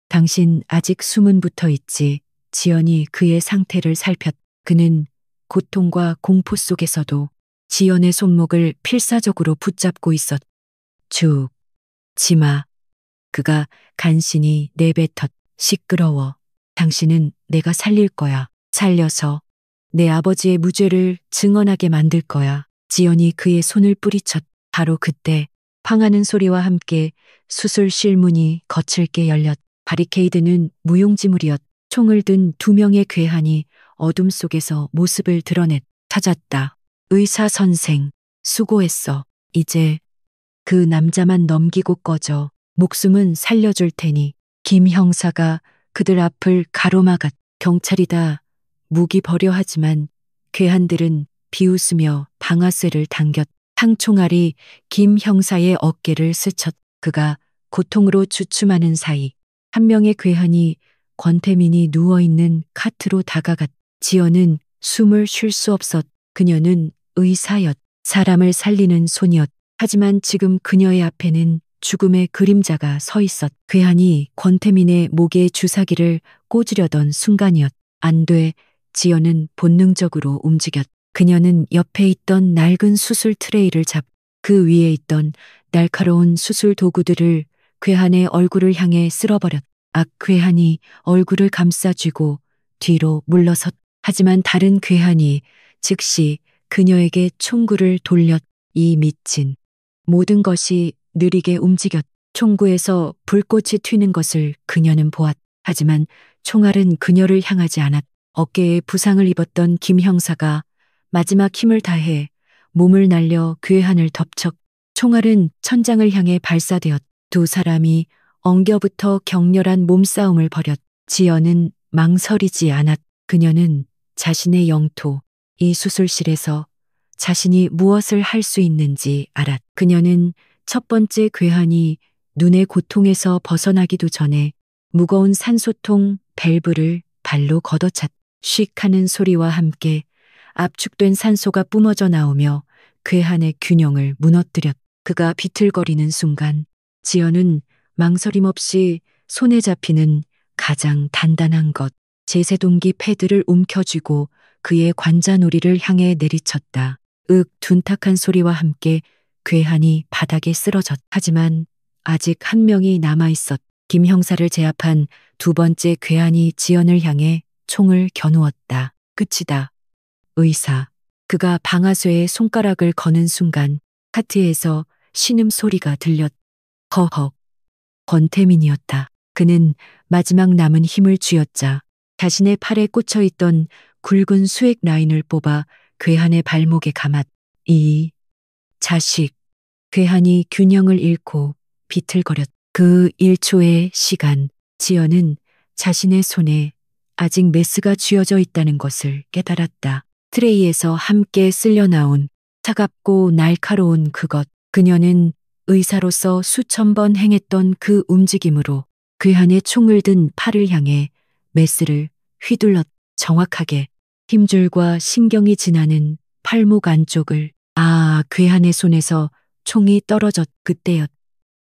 당신 아직 숨은 붙어 있지. 지연이 그의 상태를 살폈. 그는 고통과 공포 속에서도 지연의 손목을 필사적으로 붙잡고 있었. 죽, 지마. 그가 간신히 내뱉었. 시끄러워. 당신은 내가 살릴 거야. 살려서 내 아버지의 무죄를 증언하게 만들 거야. 지연이 그의 손을 뿌리쳤. 바로 그때 팡하는 소리와 함께 수술실 문이 거칠게 열렸. 바리케이드는 무용지물이었. 총을 든 두 명의 괴한이 어둠 속에서 모습을 드러냈. 찾았다. 의사 선생, 수고했어. 이제 그 남자만 넘기고 꺼져. 목숨은 살려줄 테니. 김 형사가 그들 앞을 가로막았. 경찰이다. 무기 버려 하지만 괴한들은 비웃으며 방아쇠를 당겼. 상총알이 김 형사의 어깨를 스쳤. 그가 고통으로 주춤하는 사이 한 명의 괴한이 권태민이 누워있는 카트로 다가갔. 지연은 숨을 쉴 수 없었. 그녀는 의사였. 사람을 살리는 손이었. 하지만 지금 그녀의 앞에는 죽음의 그림자가 서 있었. 괴한이 권태민의 목에 주사기를 꽂으려던 순간이었. 안 돼. 지연은 본능적으로 움직였. 그녀는 옆에 있던 낡은 수술 트레이를 그 위에 있던 날카로운 수술 도구들을 괴한의 얼굴을 향해 쓸어버렸. 괴한이 얼굴을 감싸쥐고 뒤로 물러섰. 하지만 다른 괴한이 즉시 그녀에게 총구를 돌렸. 이 미친. 모든 것이 느리게 움직였. 총구에서 불꽃이 튀는 것을 그녀는 보았. 하지만 총알은 그녀를 향하지 않았. 어깨에 부상을 입었던 김 형사가 마지막 힘을 다해 몸을 날려 괴한을 덮쳤. 총알은 천장을 향해 발사되었. 두 사람이 엉겨붙어 격렬한 몸싸움을 벌였. 지연은 망설이지 않았. 그녀는 자신의 영토, 이 수술실에서 자신이 무엇을 할 수 있는지 알았. 그녀는 첫 번째 괴한이 눈의 고통에서 벗어나기도 전에 무거운 산소통 밸브를 발로 걷어찼. 쉭 하는 소리와 함께 압축된 산소가 뿜어져 나오며 괴한의 균형을 무너뜨렸. 그가 비틀거리는 순간 지연은 망설임 없이 손에 잡히는 가장 단단한 것, 제세동기 패드를 움켜쥐고 그의 관자놀이를 향해 내리쳤다. 둔탁한 소리와 함께 괴한이 바닥에 쓰러졌. 하지만 아직 한 명이 남아있었. 김 형사를 제압한 두 번째 괴한이 지연을 향해 총을 겨누었다. 끝이다. 의사. 그가 방아쇠에 손가락을 거는 순간 카트에서 신음소리가 들렸. 허헉. 권태민이었다. 그는 마지막 남은 힘을 쥐었자 자신의 팔에 꽂혀있던 굵은 수액 라인을 뽑아 괴한의 발목에 감았. 이 자식. 괴한이 균형을 잃고 비틀거렸. 그 1초의 시간, 지연은 자신의 손에 아직 메스가 쥐어져 있다는 것을 깨달았다. 트레이에서 함께 쓸려 나온 차갑고 날카로운 그것. 그녀는 의사로서 수천 번 행했던 그 움직임으로 괴한의 총을 든 팔을 향해 메스를 휘둘렀. 정확하게 힘줄과 신경이 지나는 팔목 안쪽을. 괴한의 손에서 총이 떨어졌. 그때였.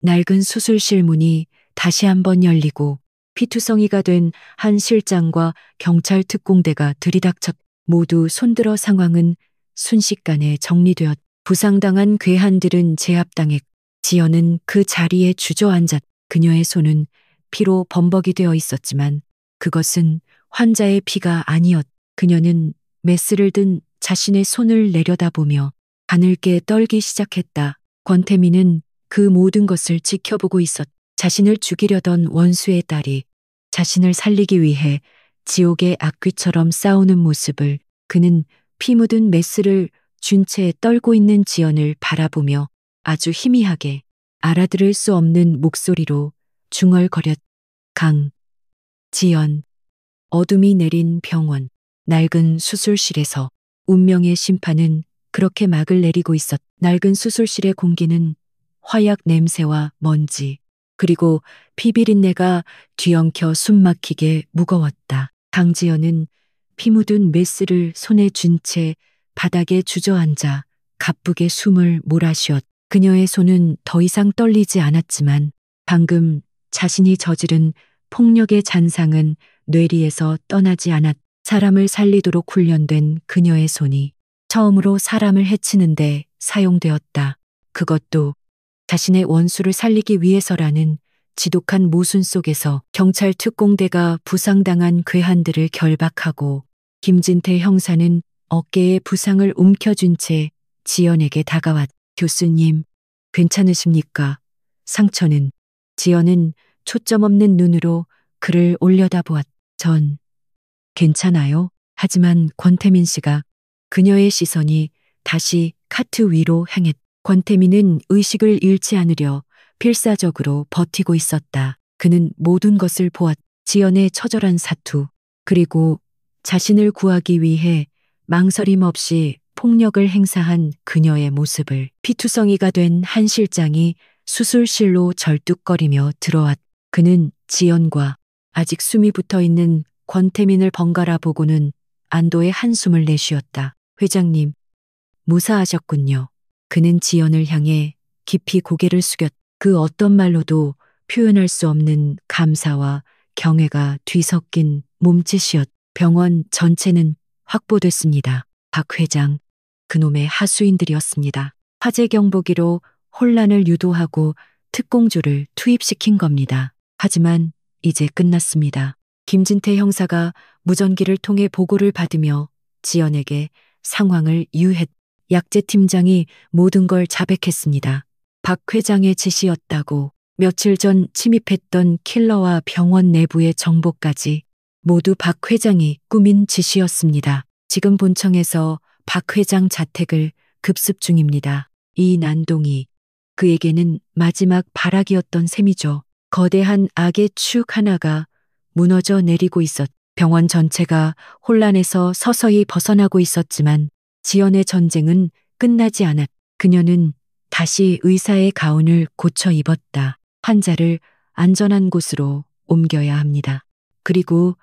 낡은 수술실 문이 다시 한번 열리고 피투성이가 된 한 실장과 경찰 특공대가 들이닥쳤. 모두 손들어 상황은 순식간에 정리되었. 부상당한 괴한들은 제압당했. 지연은 그 자리에 주저앉았. 그녀의 손은 피로 범벅이 되어 있었지만 그것은 환자의 피가 아니었. 그녀는 메스를 든 자신의 손을 내려다보며 가늘게 떨기 시작했다. 권태민은 그 모든 것을 지켜보고 있었. 자신을 죽이려던 원수의 딸이 자신을 살리기 위해 지옥의 악귀처럼 싸우는 모습을. 그는 피 묻은 메스를 쥔 채 떨고 있는 지연을 바라보며 아주 희미하게 알아들을 수 없는 목소리로 중얼거렸. 지연. 어둠이 내린 병원. 낡은 수술실에서 운명의 심판은 그렇게 막을 내리고 있었. 낡은 수술실의 공기는 화약 냄새와 먼지, 그리고 피비린내가 뒤엉켜 숨막히게 무거웠다. 강지연은 피 묻은 메스를 손에 쥔 채 바닥에 주저앉아 가쁘게 숨을 몰아쉬었. 그녀의 손은 더 이상 떨리지 않았지만 방금 자신이 저지른 폭력의 잔상은 뇌리에서 떠나지 않았. 사람을 살리도록 훈련된 그녀의 손이 처음으로 사람을 해치는데 사용되었다. 그것도 자신의 원수를 살리기 위해서라는 지독한 모순 속에서 경찰 특공대가 부상당한 괴한들을 결박하고 김진태 형사는 어깨에 부상을 움켜쥔 채 지연에게 다가왔. 교수님, 괜찮으십니까? 상처는. 지연은 초점 없는 눈으로 그를 올려다보았. 전 괜찮아요. 하지만 권태민 씨가 그녀의 시선이 다시 카트 위로 향했. 권태민은 의식을 잃지 않으려 필사적으로 버티고 있었다. 그는 모든 것을 보았. 지연의 처절한 사투, 그리고 자신을 구하기 위해 망설임 없이 폭력을 행사한 그녀의 모습을. 피투성이가 된 한 실장이 수술실로 절뚝거리며 들어왔. 그는 지연과 아직 숨이 붙어 있는 권태민을 번갈아 보고는 안도의 한숨을 내쉬었다. 회장님, 무사하셨군요. 그는 지연을 향해 깊이 고개를 숙였. 그 어떤 말로도 표현할 수 없는 감사와 경애가 뒤섞인 몸짓이었. 병원 전체는 확보됐습니다. 박 회장, 그놈의 하수인들이었습니다. 화재 경보기로 혼란을 유도하고 특공조를 투입시킨 겁니다. 하지만 이제 끝났습니다. 김진태 형사가 무전기를 통해 보고를 받으며 지연에게 상황을 유했. 약제팀장이 모든 걸 자백했습니다. 박 회장의 지시였다고. 며칠 전 침입했던 킬러와 병원 내부의 정보까지 모두 박 회장이 꾸민 짓이었습니다. 지금 본청에서 박 회장 자택을 급습 중입니다. 이 난동이 그에게는 마지막 발악이었던 셈이죠. 거대한 악의 축 하나가 무너져 내리고 있었. 병원 전체가 혼란에서 서서히 벗어나고 있었지만 지연의 전쟁은 끝나지 않았. 그녀는 다시 의사의 가운을 고쳐 입었다. 환자를 안전한 곳으로 옮겨야 합니다. 그리고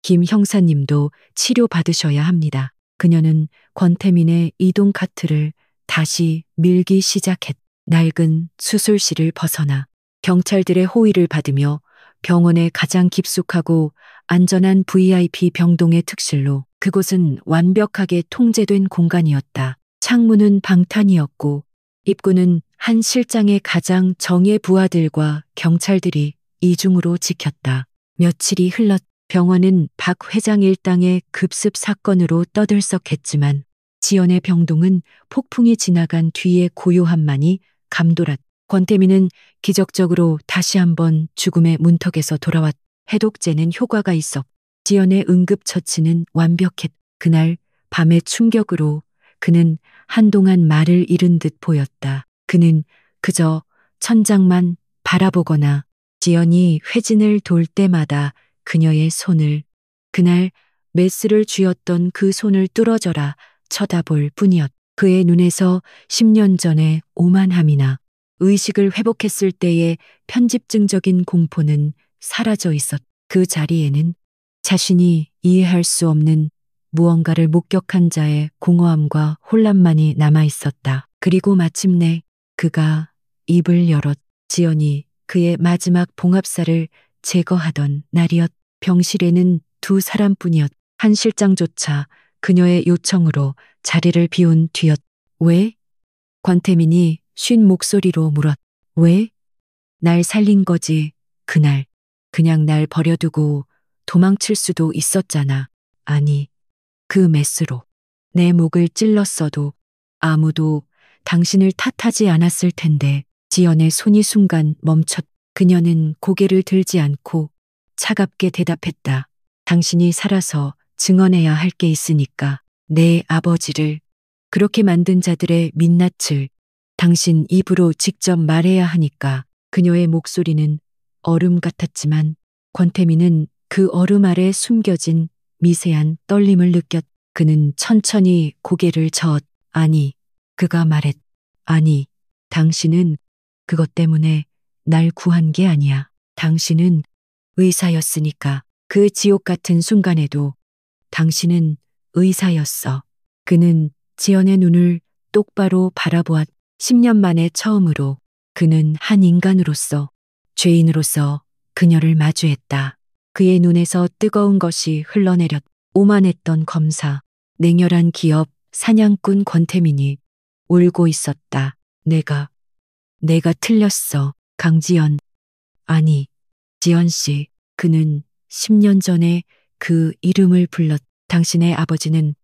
김 형사님도 치료받으셔야 합니다. 그녀는 권태민의 이동 카트를 다시 밀기 시작했. 낡은 수술실을 벗어나 경찰들의 호의를 받으며 병원의 가장 깊숙하고 안전한 VIP 병동의 특실로. 그곳은 완벽하게 통제된 공간이었다. 창문은 방탄이었고 입구는 한 실장의 가장 정예 부하들과 경찰들이 이중으로 지켰다. 며칠이 흘렀. 병원은 박 회장 일당의 급습 사건으로 떠들썩했지만 지연의 병동은 폭풍이 지나간 뒤의 고요함만이 감돌았. 권태민은 기적적으로 다시 한번 죽음의 문턱에서 돌아왔. 해독제는 효과가 있었. 지연의 응급처치는 완벽했. 그날 밤의 충격으로 그는 한동안 말을 잃은 듯 보였다. 그는 그저 천장만 바라보거나 지연이 회진을 돌 때마다 그녀의 손을, 그날 메스를 쥐었던 그 손을 뚫어져라 쳐다볼 뿐이었. 그의 눈에서 10년 전의 오만함이나 의식을 회복했을 때의 편집증적인 공포는 사라져 있었. 그 자리에는 자신이 이해할 수 없는 무언가를 목격한 자의 공허함과 혼란만이 남아 있었다. 그리고 마침내 그가 입을 열었. 지연이 그의 마지막 봉합사를 제거하던 날이었. 병실에는 두 사람뿐이었. 한 실장조차 그녀의 요청으로 자리를 비운 뒤였. 왜? 권태민이 쉰 목소리로 물었. 왜? 날 살린 거지. 그날. 그냥 날 버려두고 도망칠 수도 있었잖아. 아니, 그 메스로 내 목을 찔렀어도 아무도 당신을 탓하지 않았을 텐데. 지연의 손이 순간 멈췄. 그녀는 고개를 들지 않고 차갑게 대답했다. 당신이 살아서 증언해야 할 게 있으니까. 내 아버지를 그렇게 만든 자들의 민낯을 당신 입으로 직접 말해야 하니까. 그녀의 목소리는 얼음 같았지만 권태민은 그 얼음 아래 숨겨진 미세한 떨림을 느꼈. 그는 천천히 고개를 저었. 아니, 그가 말했. 아니, 당신은 그것 때문에 날 구한 게 아니야. 당신은 의사였으니까. 그 지옥 같은 순간에도 당신은 의사였어. 그는 지연의 눈을 똑바로 바라보았. 10년 만에 처음으로 그는 한 인간으로서, 죄인으로서 그녀를 마주했다. 그의 눈에서 뜨거운 것이 흘러내렸. 오만했던 검사, 냉혈한 기업, 사냥꾼 권태민이 울고 있었다. 내가 틀렸어. 강지연. 아니, 지연 씨. 그는 10년 전에 그 이름을 불렀. 당신의 아버지는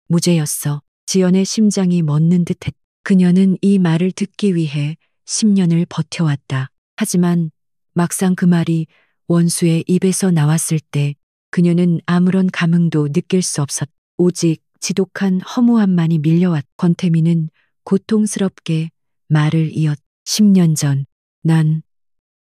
무죄였어. 지연의 심장이 멎는 듯했. 그녀는 이 말을 듣기 위해 10년을 버텨왔다. 하지만 막상 그 말이 원수의 입에서 나왔을 때 그녀는 아무런 감흥도 느낄 수 없었. 오직 지독한 허무함만이 밀려왔. 권태민은 고통스럽게 말을 이었. 10년 전, 난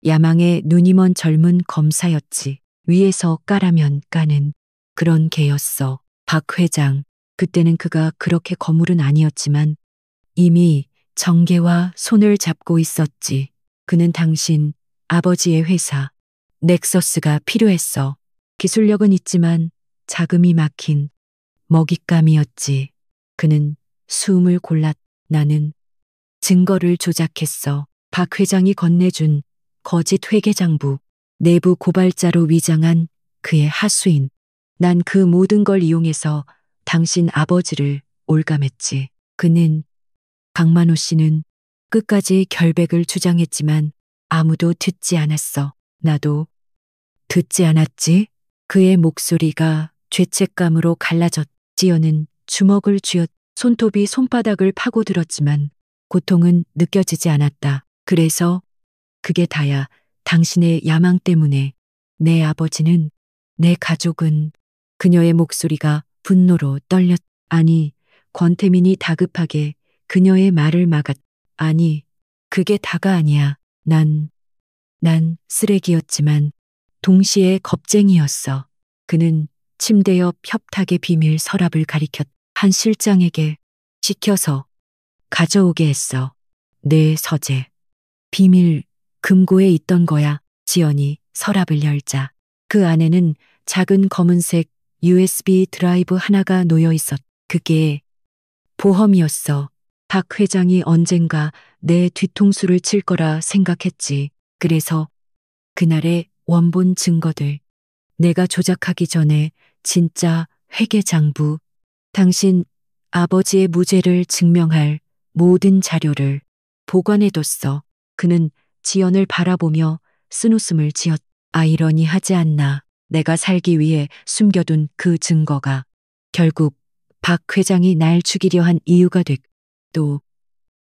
야망에 눈이 먼 젊은 검사였지. 위에서 까라면 까는 그런 개였어. 박 회장. 그때는 그가 그렇게 거물은 아니었지만 이미 정계와 손을 잡고 있었지. 그는 당신 아버지의 회사 넥서스가 필요했어. 기술력은 있지만 자금이 막힌 먹잇감이었지. 그는 숨을 골랐. 나는 증거를 조작했어. 박 회장이 건네준 거짓 회계장부, 내부 고발자로 위장한 그의 하수인. 난 그 모든 걸 이용해서 당신 아버지를 올감했지. 강만호 씨는 끝까지 결백을 주장했지만 아무도 듣지 않았어. 나도 듣지 않았지? 그의 목소리가 죄책감으로 갈라졌. 지연은 주먹을 쥐었. 손톱이 손바닥을 파고들었지만 고통은 느껴지지 않았다. 그래서 그게 다야. 당신의 야망 때문에 내 아버지는, 내 가족은. 그녀의 목소리가 분노로 떨렸. 아니, 권태민이 다급하게 그녀의 말을 막았. 아니, 그게 다가 아니야. 난 쓰레기였지만 동시에 겁쟁이였어. 그는 침대 옆 협탁의 비밀 서랍을 가리켰. 한 실장에게 시켜서 가져오게 했어. 내 서재. 비밀 금고에 있던 거야. 지연이 서랍을 열자 그 안에는 작은 검은색 USB 드라이브 하나가 놓여 있었. 그게 보험이었어. 박 회장이 언젠가 내 뒤통수를 칠 거라 생각했지. 그래서 그날의 원본 증거들, 내가 조작하기 전에 진짜 회계장부, 당신 아버지의 무죄를 증명할 모든 자료를 보관해뒀어. 그는 지연을 바라보며 쓴웃음을 지었. 아이러니하지 않나. 내가 살기 위해 숨겨둔 그 증거가 결국 박 회장이 날 죽이려 한 이유가 됐. 또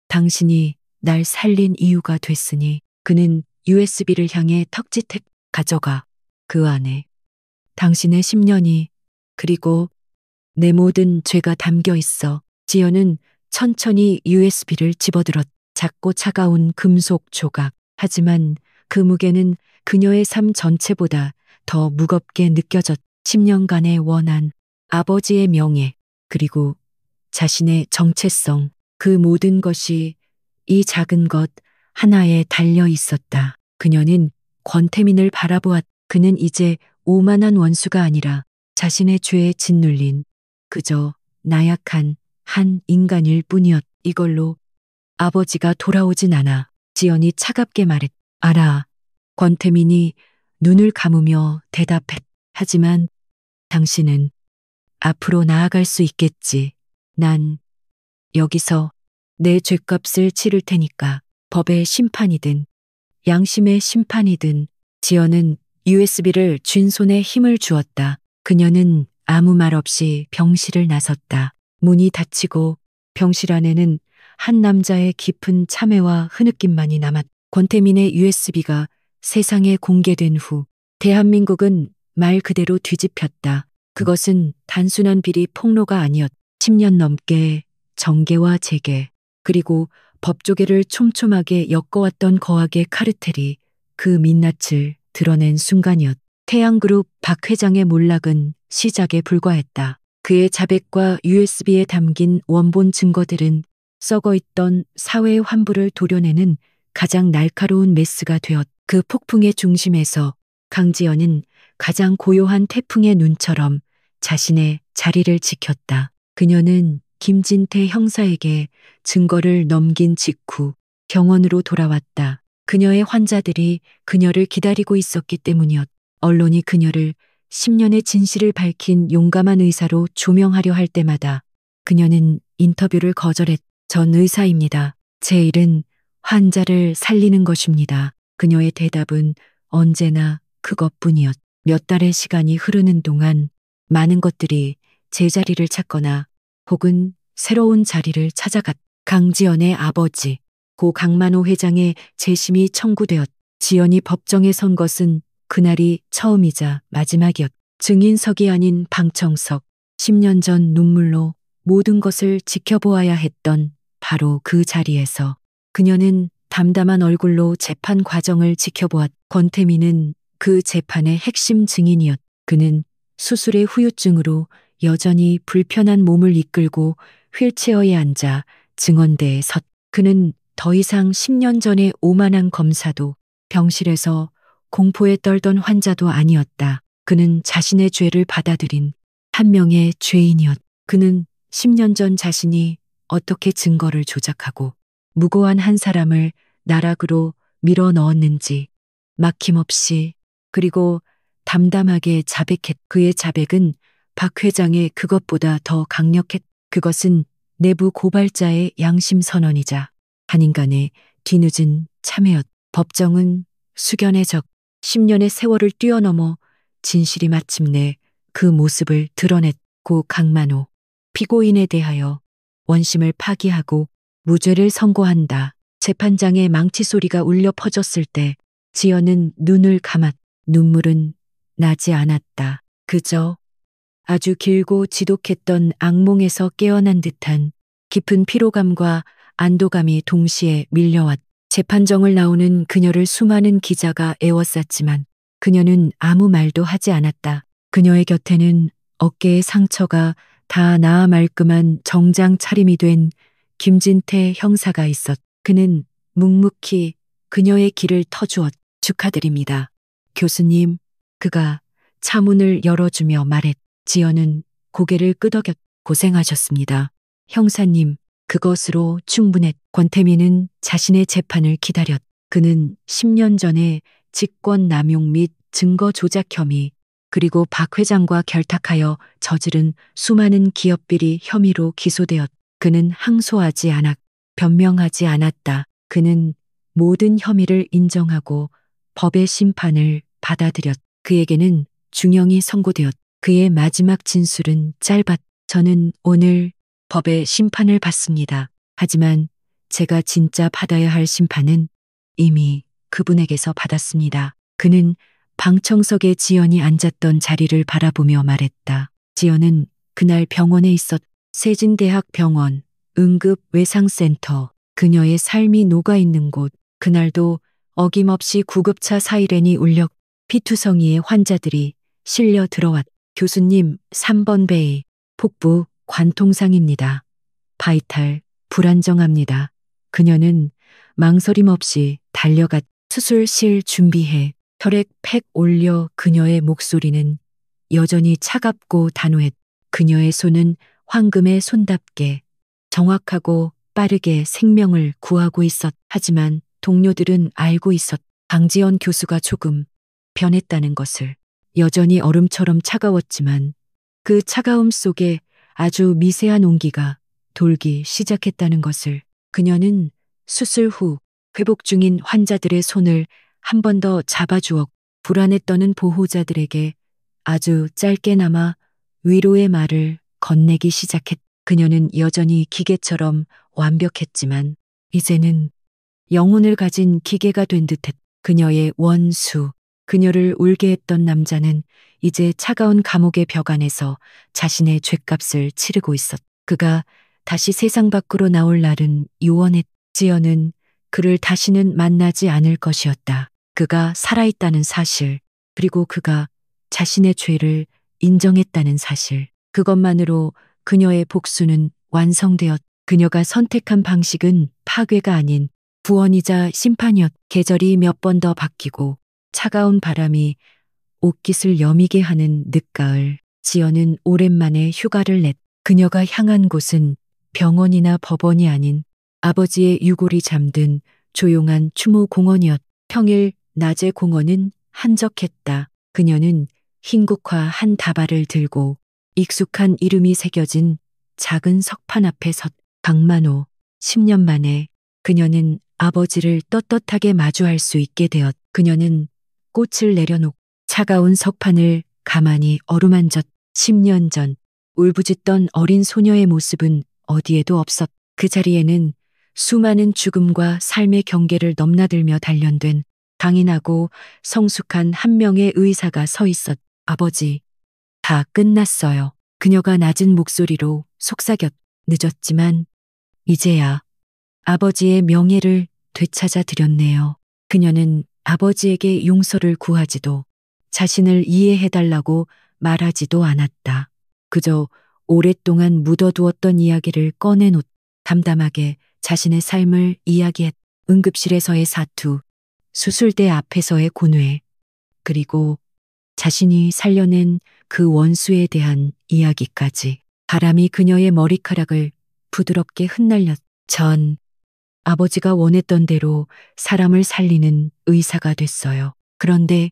당신이 날 살린 이유가 됐으니. 그는 USB를 향해 턱짓했. 가져가. 그 안에 당신의 10년이 그리고 내 모든 죄가 담겨 있어. 지연은 천천히 USB를 집어들었. 작고 차가운 금속 조각. 하지만 그 무게는 그녀의 삶 전체보다 더 무겁게 느껴졌. 10년간의 원한, 아버지의 명예, 그리고 자신의 정체성. 그 모든 것이 이 작은 것 하나에 달려 있었다. 그녀는 권태민을 바라보았. 그는 이제 오만한 원수가 아니라 자신의 죄에 짓눌린 그저 나약한 한 인간일 뿐이었. 이걸로 아버지가 돌아오진 않아. 지연이 차갑게 말했. 알아. 권태민이 눈을 감으며 대답했. 하지만 당신은 앞으로 나아갈 수 있겠지. 난 여기서 내 죗값을 치를 테니까. 법의 심판이든 양심의 심판이든. 지연은 USB를 쥔 손에 힘을 주었다. 그녀는 아무 말 없이 병실을 나섰다. 문이 닫히고 병실 안에는 한 남자의 깊은 참회와 흐느낌만이 남았. 권태민의 USB가 세상에 공개된 후 대한민국은 말 그대로 뒤집혔다. 그것은 단순한 비리 폭로가 아니었. 10년 넘게 정계와 재계 그리고 법조계를 촘촘하게 엮어왔던 거학의 카르텔이 그 민낯을 드러낸 순간이었. 태양그룹 박 회장의 몰락은 시작에 불과했다. 그의 자백과 USB에 담긴 원본 증거들은 썩어있던 사회의 환부를 도려내는 가장 날카로운 메스가 되었. 그 폭풍의 중심에서 강지연은 가장 고요한 태풍의 눈처럼 자신의 자리를 지켰다. 그녀는 김진태 형사에게 증거를 넘긴 직후 병원으로 돌아왔다. 그녀의 환자들이 그녀를 기다리고 있었기 때문이었다. 언론이 그녀를 10년의 진실을 밝힌 용감한 의사로 조명하려 할 때마다 그녀는 인터뷰를 거절했다. 전 의사입니다. 제 일은 환자를 살리는 것입니다. 그녀의 대답은 언제나 그것뿐이었다. 몇 달의 시간이 흐르는 동안 많은 것들이 제자리를 찾거나 혹은 새로운 자리를 찾아갔다. 강지연의 아버지, 고 강만호 회장의 재심이 청구되었다. 지연이 법정에 선 것은 그날이 처음이자 마지막이었다. 증인석이 아닌 방청석, 10년 전 눈물로 모든 것을 지켜보아야 했던 바로 그 자리에서 그녀는 담담한 얼굴로 재판 과정을 지켜보았다. 권태민은 그 재판의 핵심 증인이었다. 그는 수술의 후유증으로 여전히 불편한 몸을 이끌고 휠체어에 앉아 증언대에 섰다. 그는 더 이상 10년 전의 오만한 검사도 병실에서 공포에 떨던 환자도 아니었다. 그는 자신의 죄를 받아들인 한 명의 죄인이었다. 그는 10년 전 자신이 어떻게 증거를 조작하고 무고한 한 사람을 나락으로 밀어 넣었는지 막힘없이 그리고 담담하게 자백했다. 그의 자백은 박 회장의 그것보다 더 강력했다. 그것은 내부 고발자의 양심 선언이자 한 인간의 뒤늦은 참회였다. 법정은 숙연해졌다. 10년의 세월을 뛰어넘어 진실이 마침내 그 모습을 드러냈고 강만호 피고인에 대하여 원심을 파기하고 무죄를 선고한다. 재판장의 망치 소리가 울려 퍼졌을 때 지연은 눈을 감았다. 눈물은 나지 않았다. 그저 아주 길고 지독했던 악몽에서 깨어난 듯한 깊은 피로감과 안도감이 동시에 밀려왔다. 재판정을 나오는 그녀를 수많은 기자가 에워쌌지만 그녀는 아무 말도 하지 않았다. 그녀의 곁에는 어깨의 상처가 다 나아 말끔한 정장 차림이 된 김진태 형사가 있었다. 그는 묵묵히 그녀의 길을 터주었다. 축하드립니다. 교수님, 그가 차문을 열어주며 말했다. 지연은 고개를 끄덕였다. 고생하셨습니다. 형사님, 그것으로 충분했다. 권태민은 자신의 재판을 기다렸다. 그는 10년 전에 직권 남용 및 증거 조작 혐의 그리고 박 회장과 결탁하여 저지른 수많은 기업 비리 혐의로 기소되었다. 그는 항소하지 않았다. 변명하지 않았다. 그는 모든 혐의를 인정하고 법의 심판을 받아들였다. 그에게는 중형이 선고되었다. 그의 마지막 진술은 짧았다. 저는 오늘 법의 심판을 받습니다. 하지만 제가 진짜 받아야 할 심판은 이미 그분에게서 받았습니다. 그는 방청석에 지연이 앉았던 자리를 바라보며 말했다. 지연은 그날 병원에 있었다. 세진대학 병원, 응급외상센터, 그녀의 삶이 녹아있는 곳. 그날도 어김없이 구급차 사이렌이 울려 피투성이의 환자들이 실려 들어왔다. 교수님, 3번 베이, 복부 관통상입니다. 바이탈, 불안정합니다. 그녀는 망설임 없이 달려갔. 수술실 준비해. 혈액 팩 올려. 그녀의 목소리는 여전히 차갑고 단호했. 그녀의 손은 황금의 손답게 정확하고 빠르게 생명을 구하고 있었. 하지만 동료들은 알고 있었. 강지연 교수가 조금 변했다는 것을. 여전히 얼음처럼 차가웠지만 그 차가움 속에 아주 미세한 온기가 돌기 시작했다는 것을. 그녀는 수술 후 회복 중인 환자들의 손을 한 번 더 잡아주었. 불안에 떠는 보호자들에게 아주 짧게나마 위로의 말을 건네기 시작했. 그녀는 여전히 기계처럼 완벽했지만 이제는 영혼을 가진 기계가 된 듯했. 그녀의 원수, 그녀를 울게 했던 남자는 이제 차가운 감옥의 벽 안에서 자신의 죗값을 치르고 있었. 그가 다시 세상 밖으로 나올 날은 요원했. 지연은 그를 다시는 만나지 않을 것이었다. 그가 살아있다는 사실, 그리고 그가 자신의 죄를 인정했다는 사실. 그것만으로 그녀의 복수는 완성되었. 그녀가 선택한 방식은 파괴가 아닌 구원이자 심판이었. 계절이 몇 번 더 바뀌고 차가운 바람이 옷깃을 여미게 하는 늦가을. 지연은 오랜만에 휴가를 냈. 그녀가 향한 곳은 병원이나 법원이 아닌 아버지의 유골이 잠든 조용한 추모 공원이었. 평일 낮의 공원은 한적했다. 그녀는 흰국화 한 다발을 들고 익숙한 이름이 새겨진 작은 석판 앞에 섰. 강만호. 10년 만에 그녀는 아버지를 떳떳하게 마주할 수 있게 되었. 그녀는 꽃을 내려놓고 차가운 석판을 가만히 어루만졌. 10년 전 울부짖던 어린 소녀의 모습은 어디에도 없었. 그 자리에는 수많은 죽음과 삶의 경계를 넘나들며 단련된 강인하고 성숙한 한 명의 의사가 서 있었. 아버지, 다 끝났어요. 그녀가 낮은 목소리로 속삭였. 늦었지만 이제야 아버지의 명예를 되찾아 드렸네요. 그녀는 아버지에게 용서를 구하지도 자신을 이해해달라고 말하지도 않았다. 그저 오랫동안 묻어두었던 이야기를 꺼내놓 담담하게 자신의 삶을 이야기했. 응급실에서의 사투, 수술대 앞에서의 고뇌, 그리고 자신이 살려낸 그 원수에 대한 이야기까지. 바람이 그녀의 머리카락을 부드럽게 흩날렸. 전 아버지가 원했던 대로 사람을 살리는 의사가 됐어요. 그런데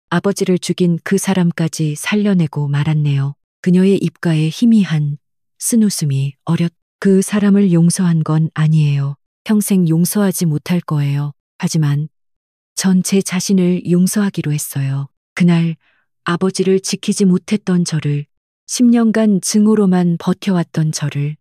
아버지를 죽인 그 사람까지 살려내고 말았네요. 그녀의 입가에 희미한 쓴웃음이 어렸. 그 사람을 용서한 건 아니에요. 평생 용서하지 못할 거예요. 하지만 전 제 자신을 용서하기로 했어요. 그날 아버지를 지키지 못했던 저를, 10년간 증오로만 버텨왔던 저를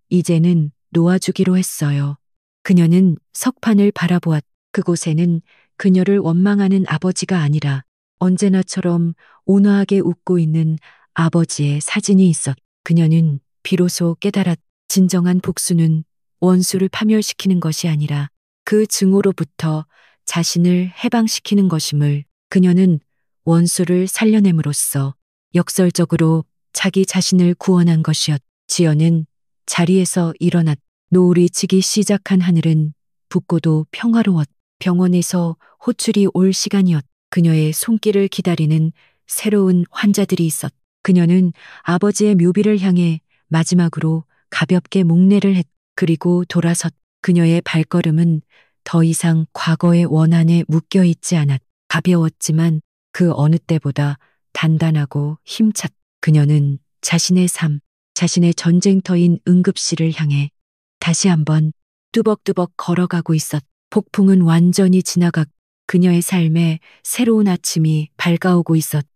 이제는 놓아주기로 했어요. 그녀는 석판을 바라보았. 그곳에는 그녀를 원망하는 아버지가 아니라 언제나처럼 온화하게 웃고 있는 아버지의 사진이 있었. 그녀는 비로소 깨달았. 진정한 복수는 원수를 파멸시키는 것이 아니라 그 증오로부터 자신을 해방시키는 것임을. 그녀는 원수를 살려냄으로써 역설적으로 자기 자신을 구원한 것이었. 지연은 자리에서 일어났. 노을이 지기 시작한 하늘은 붓고도 평화로웠. 병원에서 호출이 올 시간이었. 그녀의 손길을 기다리는 새로운 환자들이 있었. 그녀는 아버지의 묘비를 향해 마지막으로 가볍게 목례를 했. 그리고 돌아섰. 그녀의 발걸음은 더 이상 과거의 원한에 묶여 있지 않았. 가벼웠지만 그 어느 때보다 단단하고 힘찼. 그녀는 자신의 삶, 자신의 전쟁터인 응급실을 향해 다시 한번 뚜벅뚜벅 걸어가고 있었. 폭풍은 완전히 지나가 그녀의 삶에 새로운 아침이 밝아오고 있었.